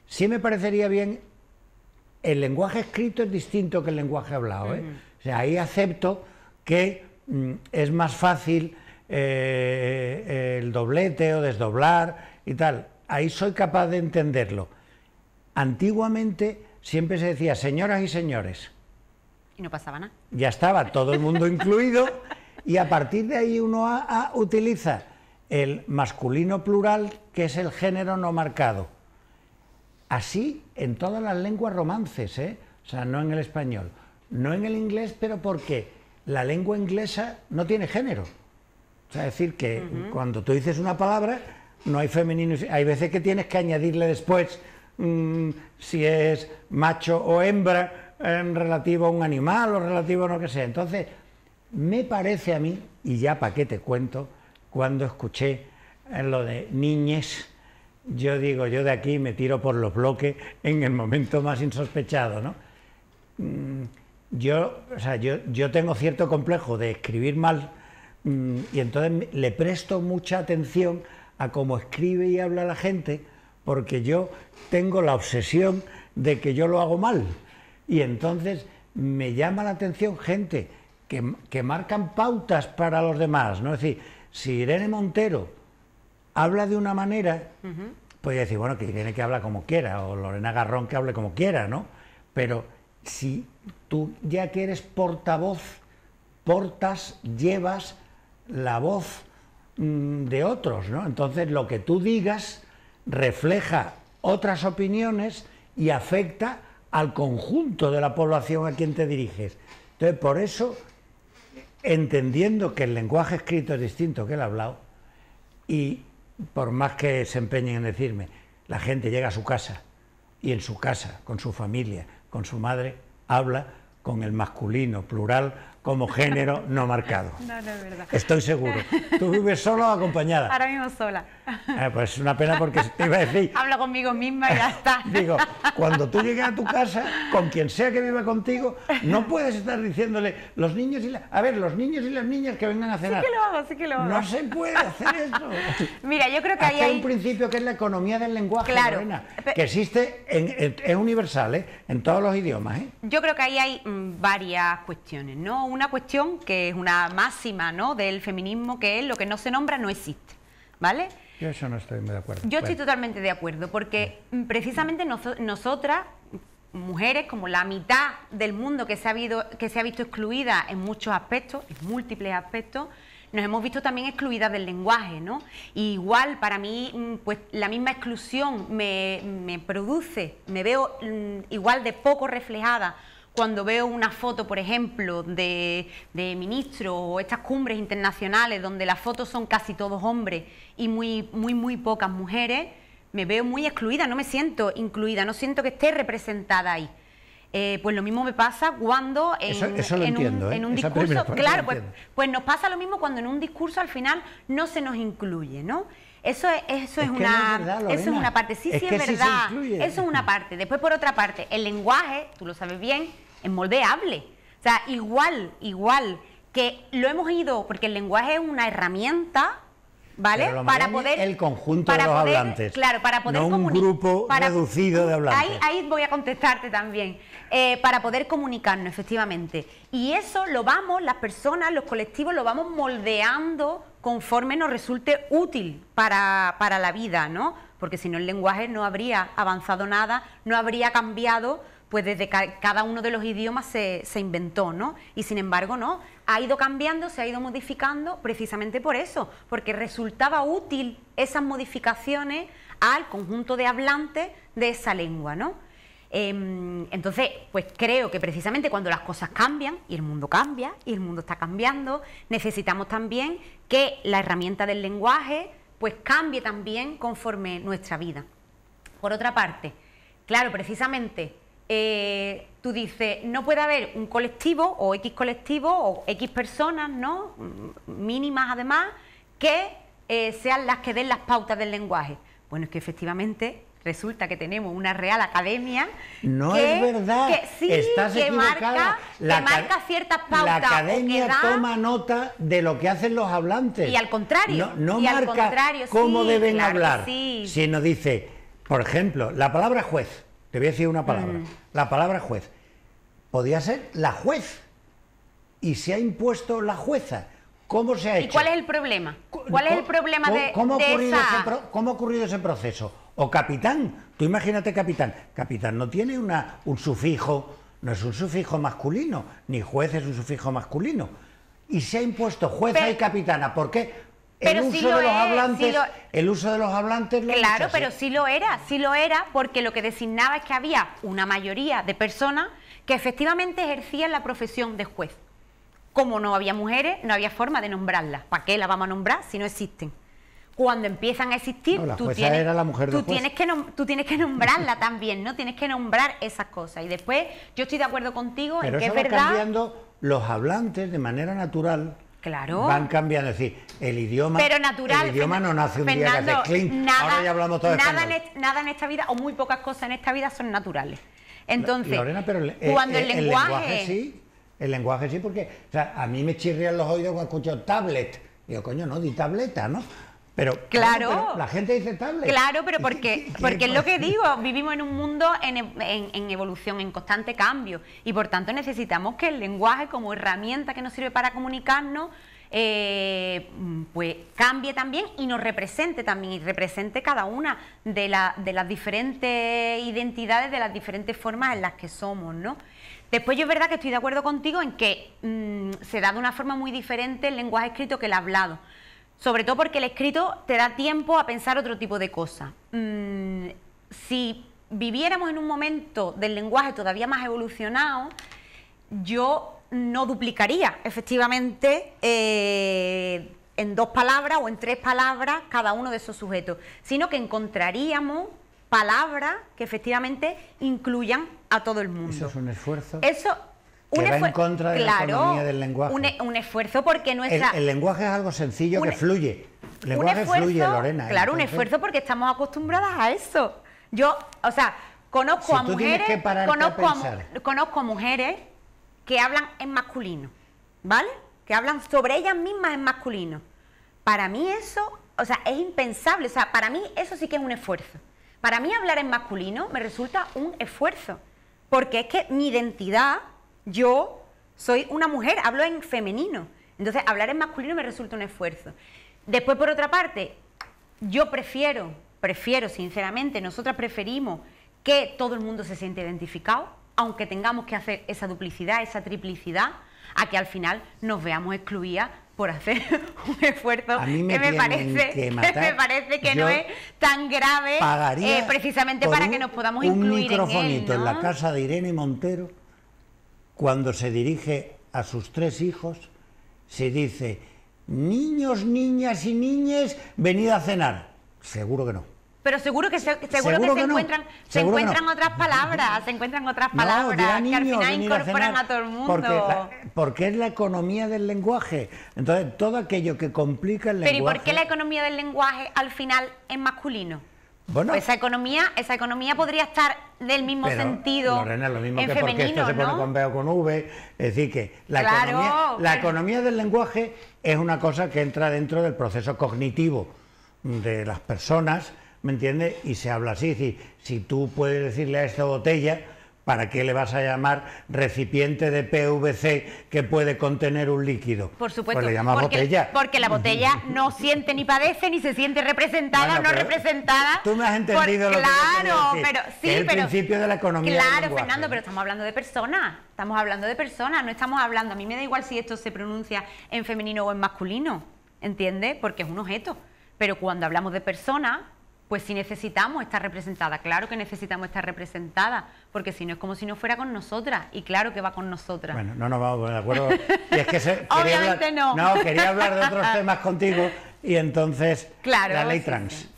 Sí me parecería bien, el lenguaje escrito es distinto que el lenguaje hablado, ¿eh? O sea, ahí acepto que es más fácil el doblete o desdoblar y tal. Ahí soy capaz de entenderlo. Antiguamente siempre se decía señoras y señores. Y no pasaba nada. Ya estaba todo el mundo incluido y a partir de ahí uno utiliza el masculino plural, que es el género no marcado. Así en todas las lenguas romances, ¿eh? O sea, no en el español, no en el inglés, pero porque la lengua inglesa no tiene género. O sea, es decir, que cuando tú dices una palabra, no hay femenino, hay veces que tienes que añadirle después si es macho o hembra, relativo a un animal o relativo a lo que sea. Entonces, me parece a mí Y ya para qué te cuento, cuando escuché lo de niñes, yo digo, yo de aquí me tiro por los bloques en el momento más insospechado, ¿no? Yo tengo cierto complejo de escribir mal, y entonces le presto mucha atención a cómo escribe y habla la gente, porque yo tengo la obsesión de que yo lo hago mal. Y entonces me llama la atención gente que marcan pautas para los demás, ¿no? Es decir, si Irene Montero habla de una manera, podría decir, bueno, que Irene que habla como quiera, o Lorena Garrón que hable como quiera, ¿no? Pero si tú ya que eres portavoz, llevas la voz de otros, ¿no? Entonces lo que tú digas refleja otras opiniones y afecta al conjunto de la población a quien te diriges. Entonces, por eso, entendiendo que el lenguaje escrito es distinto que el hablado, y por más que se empeñen en decirme, la gente llega a su casa y en su casa, con su familia, con su madre, habla con el masculino plural como género no marcado. No es verdad. Estoy seguro. ¿Tú vives sola o acompañada? Ahora mismo sola. Pues es una pena porque te iba a decir... Hablo conmigo misma y ya está. Digo, cuando tú llegues a tu casa, con quien sea que viva contigo, no puedes estar diciéndole los niños y los niños y las niñas que vengan a cenar. Sí que lo hago. No se puede hacer eso. Mira, yo creo que ahí hay un principio que es la economía del lenguaje, claro, Lorena, que existe, es universal, ¿eh? En todos los idiomas, ¿eh? Yo creo que ahí hay varias cuestiones, ¿no? Una cuestión que es una máxima, ¿no?, del feminismo, que es lo que no se nombra no existe, ¿vale? Yo eso no estoy muy de acuerdo. Yo estoy totalmente de acuerdo, porque precisamente nosotras, mujeres, como la mitad del mundo que se ha visto excluida en muchos aspectos, en múltiples aspectos, nos hemos visto también excluidas del lenguaje, ¿no? Y igual para mí, pues la misma exclusión me produce, me veo igual de poco reflejada cuando veo una foto, por ejemplo, de ministros o estas cumbres internacionales donde las fotos son casi todos hombres y muy pocas mujeres. Me veo muy excluida, no me siento incluida, no siento que esté representada ahí. Pues lo mismo me pasa cuando en un discurso, claro, pues nos pasa lo mismo cuando en un discurso al final no se nos incluye, ¿no? Eso es una parte, sí es verdad, eso es una parte. Después, por otra parte, el lenguaje, tú lo sabes bien, es moldeable. O sea, igual que lo hemos ido, porque el lenguaje es una herramienta, ¿vale? Para poder el conjunto de los hablantes, claro, para poder no un grupo reducido de hablantes. Ahí voy a contestarte también, para poder comunicarnos, efectivamente. Y eso lo vamos, las personas, los colectivos, lo vamos moldeando conforme nos resulte útil para la vida, ¿no? Porque si no el lenguaje no habría avanzado nada, no habría cambiado, pues desde cada uno de los idiomas se inventó, ¿no? Y sin embargo, no, ha ido cambiando, se ha ido modificando precisamente por eso, porque resultaba útil esas modificaciones al conjunto de hablantes de esa lengua, ¿no? Entonces, pues creo que precisamente cuando las cosas cambian, y el mundo cambia, y el mundo está cambiando, necesitamos también que la herramienta del lenguaje pues cambie también conforme nuestra vida. Por otra parte, claro, precisamente tú dices, no puede haber un colectivo o X personas, ¿no?, mínimas además, que sean las que den las pautas del lenguaje. Bueno, es que efectivamente resulta que tenemos una Real Academia no es verdad, que sí, estás que equivocada. marca ciertas pautas. La Academia toma nota de lo que hacen los hablantes. Y al contrario. No marca cómo deben hablar, sí, sino dice, por ejemplo, la palabra juez. Te voy a decir una palabra. La palabra juez. Podía ser la juez. Y se ha impuesto la jueza. ¿Cómo se ha hecho? ¿Y cuál es el problema? ¿Cuál es el problema ¿Cómo ha ocurrido ese proceso? O capitán. Tú imagínate capitán. Capitán no tiene un sufijo, no es un sufijo masculino, ni juez es un sufijo masculino. Y se ha impuesto jueza y capitana. ¿Por qué? El uso de los hablantes lo claro, pero sí lo era, porque lo que designaba es que había una mayoría de personas que efectivamente ejercían la profesión de juez. Como no había mujeres, no había forma de nombrarlas. ¿Para qué las vamos a nombrar si no existen? Cuando empiezan a existir, tú tienes que nombrarla también, ¿no? Tienes que nombrar esas cosas. Y después, yo estoy de acuerdo contigo en que es verdad. Cambiando los hablantes de manera natural. Claro. van cambiando. Es decir, el idioma, pero natural, el idioma no nace un día que hace clink. Ahora ya hablamos todo español. Nada en esta vida, o muy pocas cosas en esta vida son naturales. Entonces, Lorena, pero cuando el lenguaje sí, el lenguaje sí, porque o sea, a mí me chirrían los oídos cuando escucho tablet. Digo, coño, no, di tableta, ¿no? Pero, claro, pero la gente dice tablet. Claro, pero porque es lo que digo, vivimos en un mundo en evolución, en constante cambio, y por tanto necesitamos que el lenguaje como herramienta que nos sirve para comunicarnos, pues cambie también y nos represente también, y represente cada una de las diferentes identidades, de las diferentes formas en las que somos, ¿no? Después yo es verdad que estoy de acuerdo contigo en que se da de una forma muy diferente el lenguaje escrito que el hablado. Sobre todo porque el escrito te da tiempo a pensar otro tipo de cosas. Si viviéramos en un momento del lenguaje todavía más evolucionado, yo no duplicaría efectivamente en 2 palabras o en 3 palabras cada uno de esos sujetos, sino que encontraríamos palabras que efectivamente incluyan a todo el mundo. Eso es un esfuerzo. Eso que va en contra de la economía del lenguaje. Un esfuerzo porque nuestra... El lenguaje es algo sencillo que fluye. El lenguaje fluye, Lorena. Claro, entonces, un esfuerzo porque estamos acostumbradas a eso. Yo, o sea, conozco a mujeres... Conozco a mujeres que hablan en masculino, ¿vale? Que hablan sobre ellas mismas en masculino. Para mí eso, o sea, es impensable. O sea, para mí eso sí que es un esfuerzo. Para mí hablar en masculino me resulta un esfuerzo. Porque es que mi identidad... Yo soy una mujer, hablo en femenino, entonces hablar en masculino me resulta un esfuerzo. Después, por otra parte, yo prefiero sinceramente, nosotras preferimos que todo el mundo se siente identificado, aunque tengamos que hacer esa duplicidad, esa triplicidad, a que al final nos veamos excluidas por hacer un esfuerzo que me parece que no es tan grave, precisamente para que nos podamos incluir en él, ¿no? Un microfonito en la casa de Irene Montero, cuando se dirige a sus 3 hijos, se dice: niños, niñas y niñes, venid a cenar. Seguro que no. Pero seguro que se encuentran otras palabras, que al final incorporan a todo el mundo. Porque es la economía del lenguaje. Entonces, todo aquello que complica el lenguaje... Pero ¿y por qué la economía del lenguaje al final es masculino? Bueno, pues esa economía podría estar del mismo sentido, Lorena, lo mismo en que femenino, porque esto se pone con B o con V. Es decir, que la economía del lenguaje es una cosa que entra dentro del proceso cognitivo de las personas, ¿me entiendes? Y se habla así. Es decir, si tú puedes decirle a esta botella, ¿para qué le vas a llamar recipiente de PVC que puede contener un líquido? Por supuesto, pues le llamas botella. Porque la botella no siente ni padece, ni se siente representada o no representada. Tú me has entendido lo que yo quería decir, sí, es el principio de la economía del lenguaje. Fernando, pero estamos hablando de personas. No estamos hablando... A mí me da igual si esto se pronuncia en femenino o en masculino, ¿entiendes? Porque es un objeto. Pero cuando hablamos de personas... pues sí necesitamos estar representada, claro que necesitamos estar representada, porque si no es como si no fuera con nosotras, y claro que va con nosotras. Bueno, no nos vamos a poner de acuerdo. Y es que obviamente no. No, quería hablar de otros temas contigo, y entonces claro, la ley trans. Sí.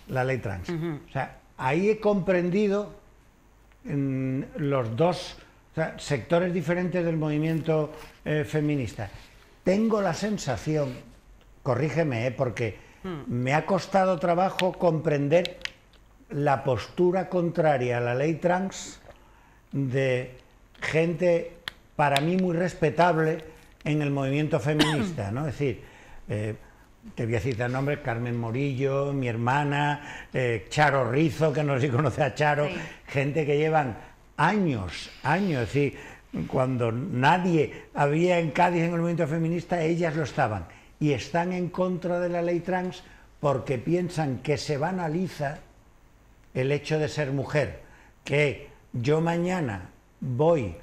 La ley trans. O sea, ahí he comprendido los 2 sectores diferentes del movimiento feminista. Tengo la sensación, corrígeme, porque me ha costado trabajo comprender la postura contraria a la ley trans de gente para mí muy respetable en el movimiento feminista, ¿no? Es decir, te voy a citar nombres: Carmen Morillo, mi hermana, Charo Rizo, que no sé si conoce a Charo, sí. Gente que llevan años, es decir, cuando nadie había en Cádiz en el movimiento feminista, ellas lo estaban. Y están en contra de la ley trans porque piensan que se banaliza el hecho de ser mujer, que yo mañana voy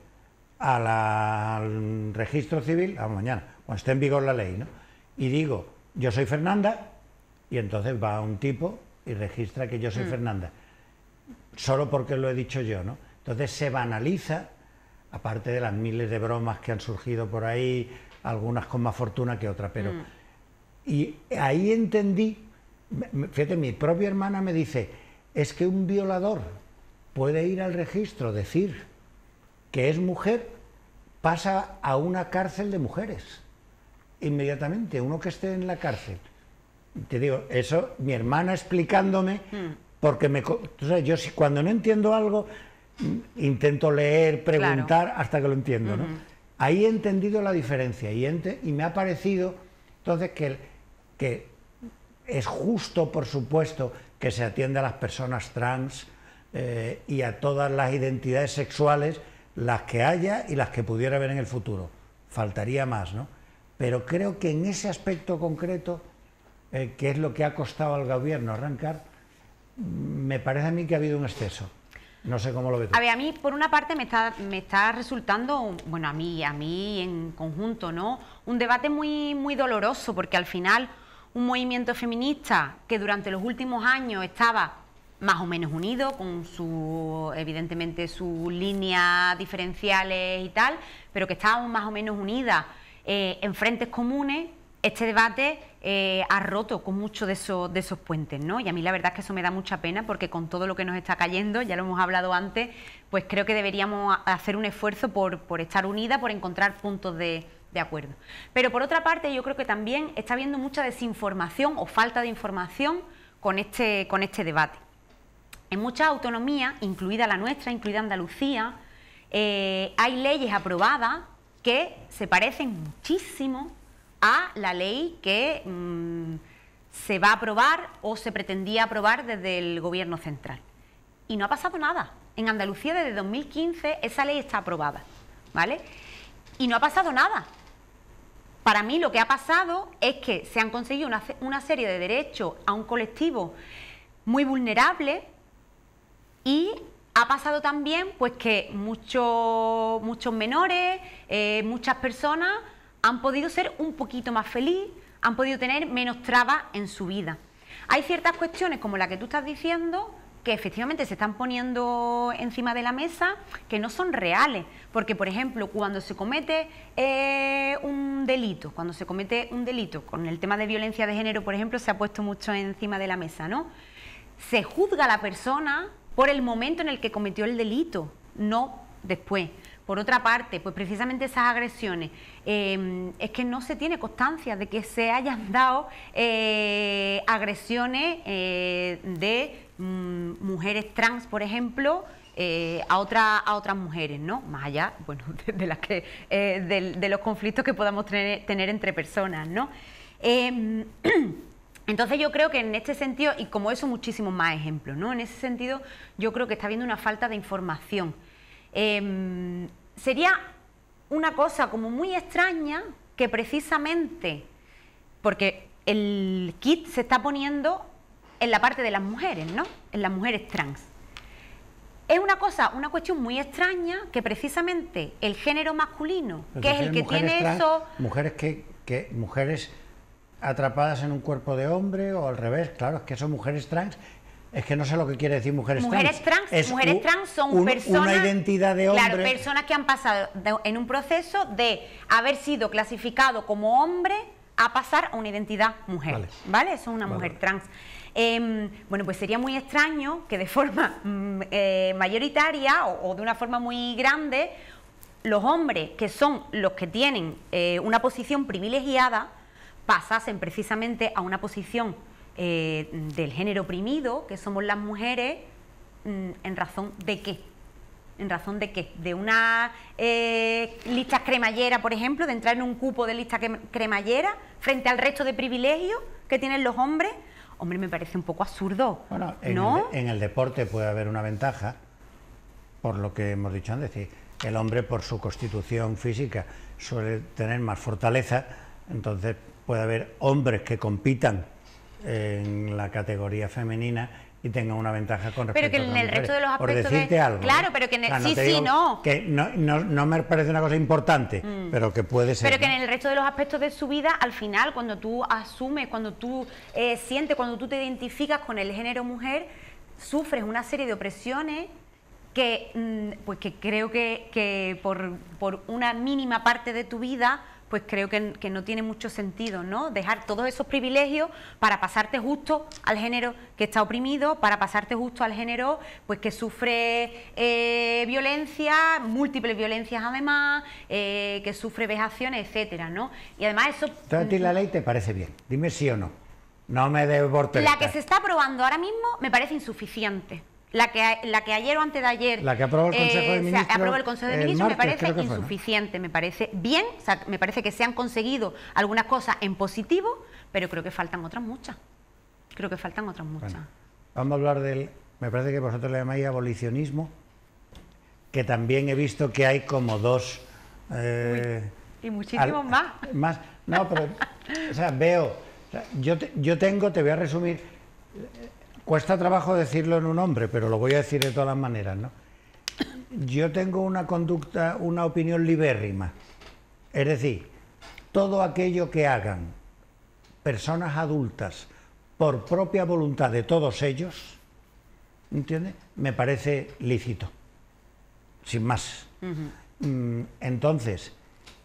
al registro civil, mañana, cuando esté en vigor la ley, ¿no? Y digo, yo soy Fernanda, y entonces va un tipo y registra que yo soy Fernanda, solo porque lo he dicho yo, ¿no? Entonces se banaliza, aparte de las miles de bromas que han surgido por ahí, algunas con más fortuna que otras, pero... Y ahí entendí, fíjate, mi propia hermana me dice, es que un violador puede ir al registro, decir que es mujer, pasa a una cárcel de mujeres. inmediatamente, uno que esté en la cárcel. Te digo, eso, mi hermana explicándome, porque yo cuando no entiendo algo, intento leer, preguntar, hasta que lo entiendo, ¿no? Ahí he entendido la diferencia y me ha parecido, entonces, que es justo, por supuesto, que se atienda a las personas trans y a todas las identidades sexuales, las que haya y las que pudiera haber en el futuro. Faltaría más, ¿no? Pero creo que en ese aspecto concreto, que es lo que ha costado al gobierno arrancar, me parece a mí que ha habido un exceso. No sé cómo lo ves tú. A ver, a mí por una parte me está resultando, bueno, a mí en conjunto, ¿no? Un debate muy doloroso, porque al final un movimiento feminista que durante los últimos años estaba más o menos unido, con evidentemente sus líneas diferenciales y tal, pero que estábamos más o menos unidas en frentes comunes. Este debate ha roto con muchos de esos puentes, ¿no? Y a mí la verdad es que eso me da mucha pena, porque con todo lo que nos está cayendo, ya lo hemos hablado antes, pues creo que deberíamos hacer un esfuerzo por estar unidas, por encontrar puntos de acuerdo. Pero por otra parte, yo creo que también está habiendo mucha desinformación o falta de información con este debate. En muchas autonomías, incluida la nuestra, incluida Andalucía, hay leyes aprobadas que se parecen muchísimo a la ley que se va a aprobar o se pretendía aprobar desde el Gobierno central. Y no ha pasado nada. En Andalucía desde 2015 esa ley está aprobada, ¿vale? Y no ha pasado nada. Para mí lo que ha pasado es que se han conseguido una serie de derechos a un colectivo muy vulnerable, y ha pasado también pues que muchos menores, muchas personas han podido ser un poquito más felices, han podido tener menos trabas en su vida. Hay ciertas cuestiones como la que tú estás diciendo que efectivamente se están poniendo encima de la mesa, que no son reales, porque por ejemplo cuando se comete un delito, con el tema de violencia de género, por ejemplo, se ha puesto mucho encima de la mesa, ¿no? Se juzga a la persona por el momento en el que cometió el delito, no después. Por otra parte, pues precisamente esas agresiones, es que no se tiene constancia de que se hayan dado agresiones de mujeres trans, por ejemplo, a otras mujeres, ¿no? Más allá, bueno, de los conflictos que podamos tener entre personas, ¿no? Entonces yo creo que en este sentido, y como eso muchísimos más ejemplos, ¿no? En ese sentido yo creo que está habiendo una falta de información. Sería una cosa como muy extraña que precisamente, porque el kit se está poniendo en la parte de las mujeres, ¿no? En las mujeres trans. Es una cuestión muy extraña que precisamente el género masculino, que es el que tiene trans, eso... Mujeres atrapadas en un cuerpo de hombre o al revés, claro, es que son mujeres trans. Es que no sé lo que quiere decir mujeres trans. Mujeres trans son personas... Una identidad de hombre... Claro, personas que han pasado en un proceso de haber sido clasificado como hombre a pasar a una identidad mujer, ¿vale? Eso es una mujer trans. Bueno, pues sería muy extraño que de forma mayoritaria o de una forma muy grande, los hombres, que son los que tienen una posición privilegiada, pasasen precisamente a una posición del género oprimido, que somos las mujeres, ¿en razón de qué? ¿En razón de qué? ¿De una lista cremallera, por ejemplo, de entrar en un cupo de lista cremallera frente al resto de privilegios que tienen los hombres? Hombre, me parece un poco absurdo, bueno, ¿no? En el deporte puede haber una ventaja, por lo que hemos dicho antes, es decir, el hombre por su constitución física suele tener más fortaleza, entonces puede haber hombres que compitan en la categoría femenina y tengan una ventaja con respecto a las mujeres. Pero que en el resto de los aspectos... Por decirte algo. Claro, ¿no? Pero que en el... Que no me parece una cosa importante, pero que puede ser. Pero que en el resto de los aspectos de su vida, al final, cuando tú asumes, cuando tú sientes, cuando tú te identificas con el género mujer, sufres una serie de opresiones que, pues que creo que por una mínima parte de tu vida pues creo que no tiene mucho sentido, ¿no? Dejar todos esos privilegios para pasarte justo al género que está oprimido, para pasarte justo al género pues que sufre violencia, múltiples violencias además, que sufre vejaciones, etcétera, ¿no? Y además eso... ¿A ti la ley te parece bien? Dime sí o no. No me des volteretas. La que se está aprobando ahora mismo me parece insuficiente. La que ayer o antes de ayer la que aprobó el Consejo de Ministros, aprobó el Consejo de Ministros martes, me parece insuficiente, me parece bien, o sea, me parece que se han conseguido algunas cosas en positivo, pero creo que faltan otras muchas. Creo que faltan otras muchas. Bueno, vamos a hablar del, me parece que vosotros le llamáis abolicionismo, que también he visto que hay como dos... y muchísimos más. No, pero, o sea, veo, o sea, yo tengo, te voy a resumir... Cuesta trabajo decirlo en un hombre, pero lo voy a decir de todas las maneras, ¿no? Yo tengo una conducta, una opinión libérrima. Es decir, todo aquello que hagan personas adultas por propia voluntad de todos ellos, ¿entiendes? Me parece lícito, sin más. Entonces,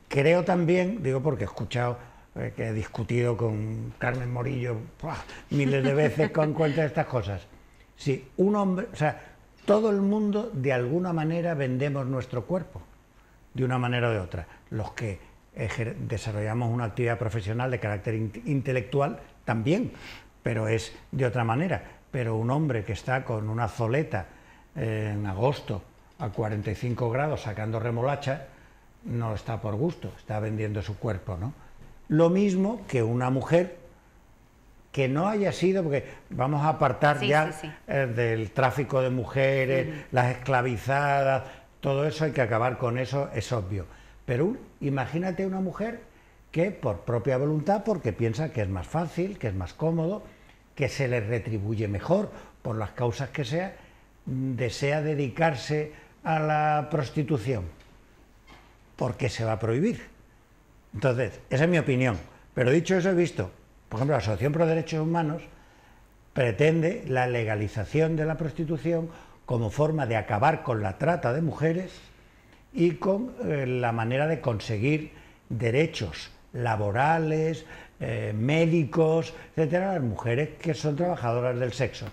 creo también, digo porque he escuchado... que he discutido con Carmen Morillo miles de veces con cuenta de estas cosas. Si un hombre, o sea, todo el mundo de alguna manera vendemos nuestro cuerpo, de una manera o de otra. Los que desarrollamos una actividad profesional de carácter intelectual también, pero es de otra manera. Pero un hombre que está con una zoleta en agosto a 45 grados sacando remolacha, no está por gusto, está vendiendo su cuerpo, ¿no? Lo mismo que una mujer que no haya sido, porque vamos a apartar del tráfico de mujeres, las esclavizadas, todo eso hay que acabar con eso, es obvio. Pero imagínate una mujer que por propia voluntad, porque piensa que es más fácil, que es más cómodo, que se le retribuye mejor por las causas que sea, desea dedicarse a la prostitución. ¿Por qué se va a prohibir? Entonces, esa es mi opinión. Pero dicho eso, he visto, por ejemplo, la Asociación Pro Derechos Humanos pretende la legalización de la prostitución como forma de acabar con la trata de mujeres y con la manera de conseguir derechos laborales, médicos, etcétera, a las mujeres que son trabajadoras del sexo.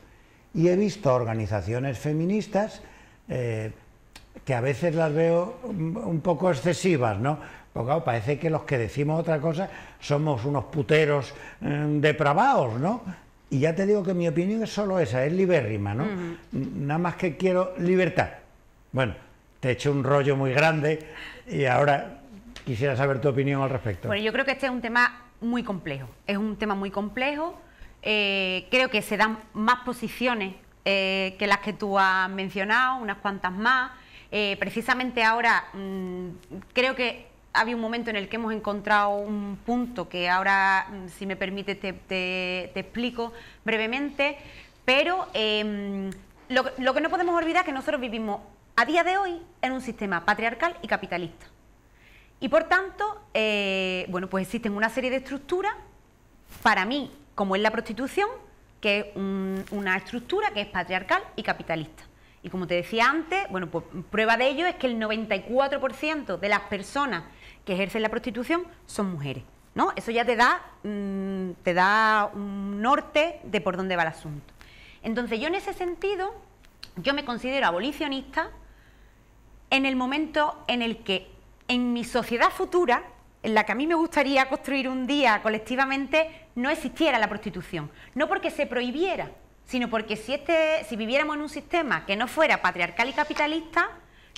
Y he visto organizaciones feministas que a veces las veo un poco excesivas, ¿no? Porque claro, parece que los que decimos otra cosa somos unos puteros depravados, ¿no? Y ya te digo que mi opinión es solo esa, es libérrima, ¿no? Nada más que quiero libertad. Bueno, te he hecho un rollo muy grande y ahora quisiera saber tu opinión al respecto. Bueno, yo creo que este es un tema muy complejo. Es un tema muy complejo. Creo que se dan más posiciones que las que tú has mencionado, unas cuantas más. Precisamente ahora creo que había un momento en el que hemos encontrado un punto que ahora, si me permite, te explico brevemente, pero lo que no podemos olvidar es que nosotros vivimos a día de hoy en un sistema patriarcal y capitalista. Y por tanto, bueno, pues existen una serie de estructuras, para mí, como es la prostitución, que es una estructura que es patriarcal y capitalista. Y como te decía antes, bueno, pues prueba de ello es que el 94% de las personas que ejercen la prostitución son mujeres, ¿no? Eso ya te da un norte de por dónde va el asunto. Entonces, yo en ese sentido, yo me considero abolicionista en el momento en el que en mi sociedad futura, en la que a mí me gustaría construir un día colectivamente, no existiera la prostitución. No porque se prohibiera, sino porque si viviéramos en un sistema que no fuera patriarcal y capitalista,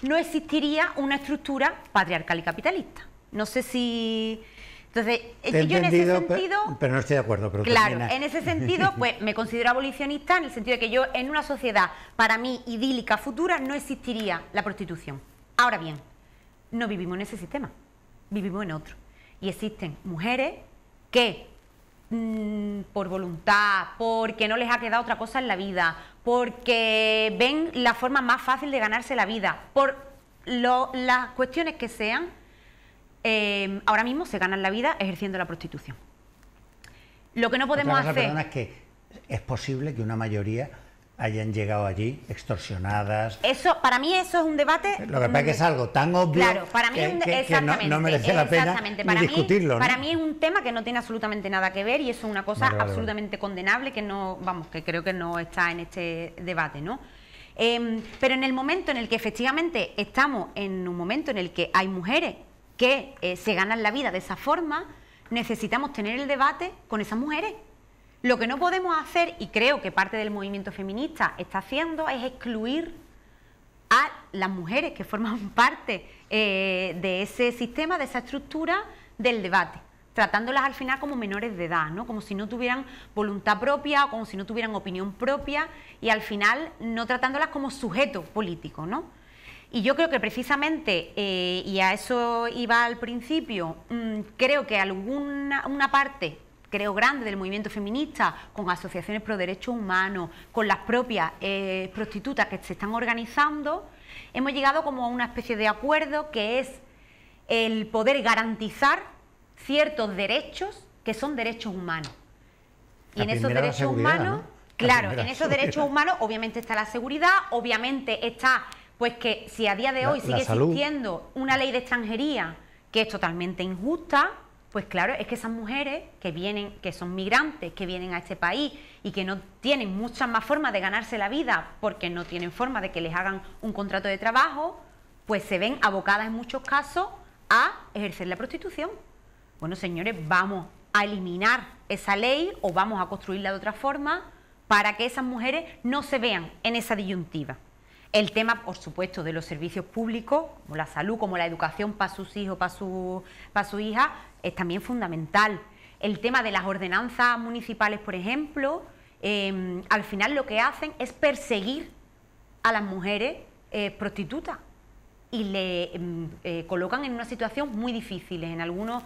no existiría una estructura patriarcal y capitalista. No sé si... Entonces, yo en ese sentido... Pero no estoy de acuerdo. Pero claro, en ese sentido, pues me considero abolicionista en el sentido de que yo en una sociedad, para mí, idílica, futura, no existiría la prostitución. Ahora bien, no vivimos en ese sistema, vivimos en otro. Y existen mujeres que... por voluntad, porque no les ha quedado otra cosa en la vida, porque ven la forma más fácil de ganarse la vida, por las cuestiones que sean, ahora mismo se ganan la vida ejerciendo la prostitución. Lo que no podemos hacer... Perdona, es que es posible que una mayoría hayan llegado allí extorsionadas. Eso, para mí eso es un debate... Lo que pasa es que es algo tan obvio, claro, para mí que no merece la pena ni discutirlo, ¿no? Para mí es un tema que no tiene absolutamente nada que ver y eso es una cosa absolutamente condenable que no, vamos, que creo que no está en este debate, ¿no? Pero en el momento en el que efectivamente estamos en un momento en el que hay mujeres que se ganan la vida de esa forma, necesitamos tener el debate con esas mujeres. Lo que no podemos hacer, y creo que parte del movimiento feminista está haciendo, es excluir a las mujeres que forman parte de ese sistema, de esa estructura del debate, tratándolas al final como menores de edad, ¿no? Como si no tuvieran voluntad propia, como si no tuvieran opinión propia y al final no tratándolas como sujetos políticos, ¿no? Y yo creo que precisamente, y a eso iba al principio, creo que una parte, creo grande del movimiento feminista, con asociaciones pro derechos humanos, con las propias prostitutas que se están organizando, hemos llegado como a una especie de acuerdo que es el poder garantizar ciertos derechos que son derechos humanos. Y en esos derechos humanos, claro, en esos derechos humanos obviamente está la seguridad, obviamente está, pues que si a día de hoy sigue existiendo una ley de extranjería que es totalmente injusta, pues claro, es que esas mujeres que vienen, que son migrantes, que vienen a este país y que no tienen muchas más formas de ganarse la vida porque no tienen forma de que les hagan un contrato de trabajo, pues se ven abocadas en muchos casos a ejercer la prostitución. Bueno, señores, vamos a eliminar esa ley o vamos a construirla de otra forma para que esas mujeres no se vean en esa disyuntiva. El tema, por supuesto, de los servicios públicos, como la salud, como la educación para sus hijos, para su hija, es también fundamental. El tema de las ordenanzas municipales, por ejemplo, al final lo que hacen es perseguir a las mujeres prostitutas y le colocan en una situación muy difícil. En algunos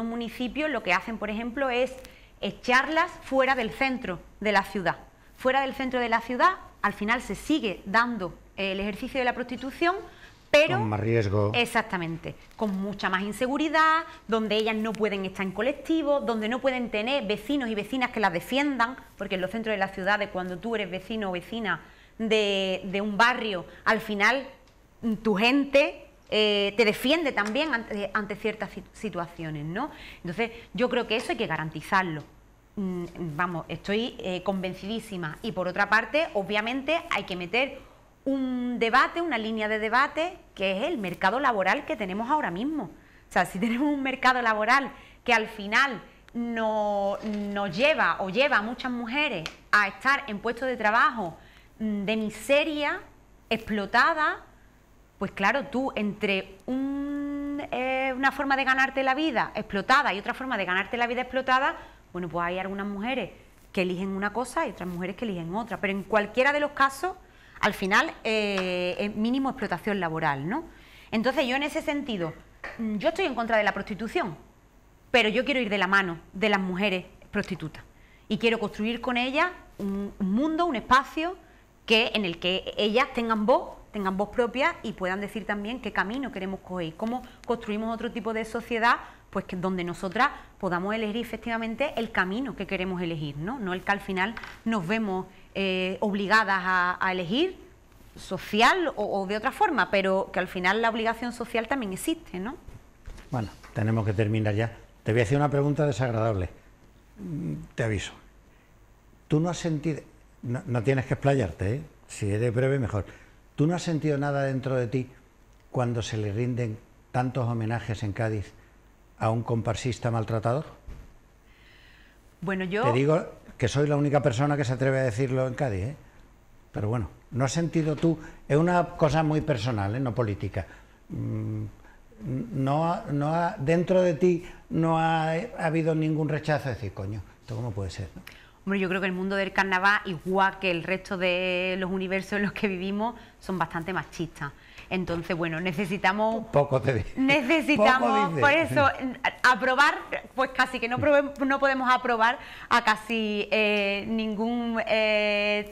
municipios lo que hacen, por ejemplo, es echarlas fuera del centro de la ciudad. Fuera del centro de la ciudad, al final se sigue dando el ejercicio de la prostitución, pero con más riesgo. Exactamente, con mucha más inseguridad, donde ellas no pueden estar en colectivos, donde no pueden tener vecinos y vecinas que las defiendan, porque en los centros de las ciudades, cuando tú eres vecino o vecina de un barrio, al final tu gente te defiende también ante ciertas situaciones, ¿no? Entonces, yo creo que eso hay que garantizarlo. Vamos, estoy convencidísima. Y por otra parte, obviamente, hay que meter un debate, una línea de debate, que es el mercado laboral que tenemos ahora mismo. O sea, si tenemos un mercado laboral que al final nos lleva o lleva a muchas mujeres a estar en puestos de trabajo de miseria, explotadas, pues claro, tú entre una forma de ganarte la vida explotada y otra forma de ganarte la vida explotada, bueno, pues hay algunas mujeres que eligen una cosa y otras mujeres que eligen otra, pero en cualquiera de los casos, al final, es mínimo explotación laboral, ¿no? Entonces yo en ese sentido, yo estoy en contra de la prostitución, pero yo quiero ir de la mano de las mujeres prostitutas y quiero construir con ellas un mundo, un espacio en el que ellas tengan voz propia y puedan decir también qué camino queremos coger, cómo construimos otro tipo de sociedad, pues donde nosotras podamos elegir efectivamente el camino que queremos elegir, ¿no? No el que al final nos vemos obligadas a elegir social o de otra forma, pero que al final la obligación social también existe, ¿no? Bueno, tenemos que terminar ya. Te voy a hacer una pregunta desagradable, te aviso. Tú no has sentido, no tienes que explayarte, ¿eh? Si eres breve mejor. ¿Tú no has sentido nada dentro de ti cuando se le rinden tantos homenajes en Cádiz a un comparsista maltratador? Bueno, yo... Te digo que soy la única persona que se atreve a decirlo en Cádiz, ¿eh? Pero bueno, ¿no has sentido tú? Es una cosa muy personal, ¿eh? No política. Dentro de ti no ha habido ningún rechazo de decir, coño, ¿esto cómo puede ser, no? Hombre, yo creo que el mundo del carnaval, igual que el resto de los universos en los que vivimos, son bastante machistas. Entonces, bueno, necesitamos... Poco te dice. Necesitamos, Poco dice. por eso, aprobar, pues casi que no podemos aprobar a casi ningún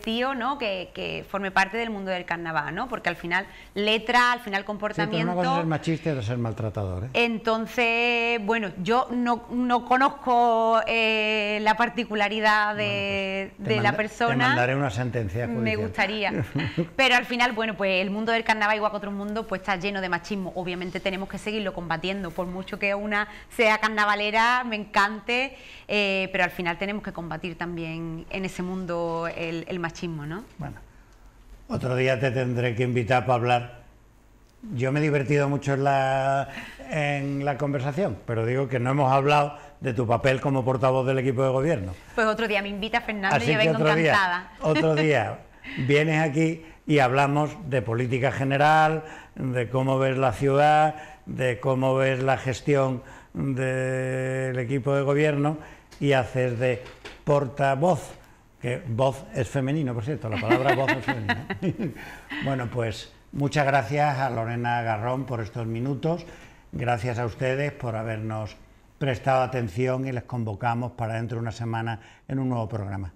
tío, ¿no? que forme parte del mundo del carnaval, ¿no? Porque al final, letra, al final comportamiento... Sí, pero una cosa es ser machista y otra ser maltratador, ¿eh? Entonces, bueno, yo no conozco la particularidad de la persona. Te mandaré una sentencia judicial. Me gustaría. Pero al final, bueno, pues el mundo del carnaval, igual que otros mundos, pues está lleno de machismo. Obviamente tenemos que seguirlo combatiendo, por mucho que una sea carnavalera, me encante, pero al final tenemos que combatir también en ese mundo el machismo, ¿no? Bueno, otro día te tendré que invitar para hablar. Yo me he divertido mucho en la conversación, pero digo que no hemos hablado de tu papel como portavoz del equipo de gobierno. Pues otro día me invita Fernando Así y yo que vengo encantada. Otro día vienes aquí y hablamos de política general, de cómo ves la ciudad, de cómo ves la gestión del equipo de gobierno y haces de portavoz, que voz es femenino, por cierto, la palabra voz es femenina. Bueno, pues muchas gracias a Lorena Garrón por estos minutos, gracias a ustedes por habernos prestado atención y les convocamos para dentro de una semana en un nuevo programa.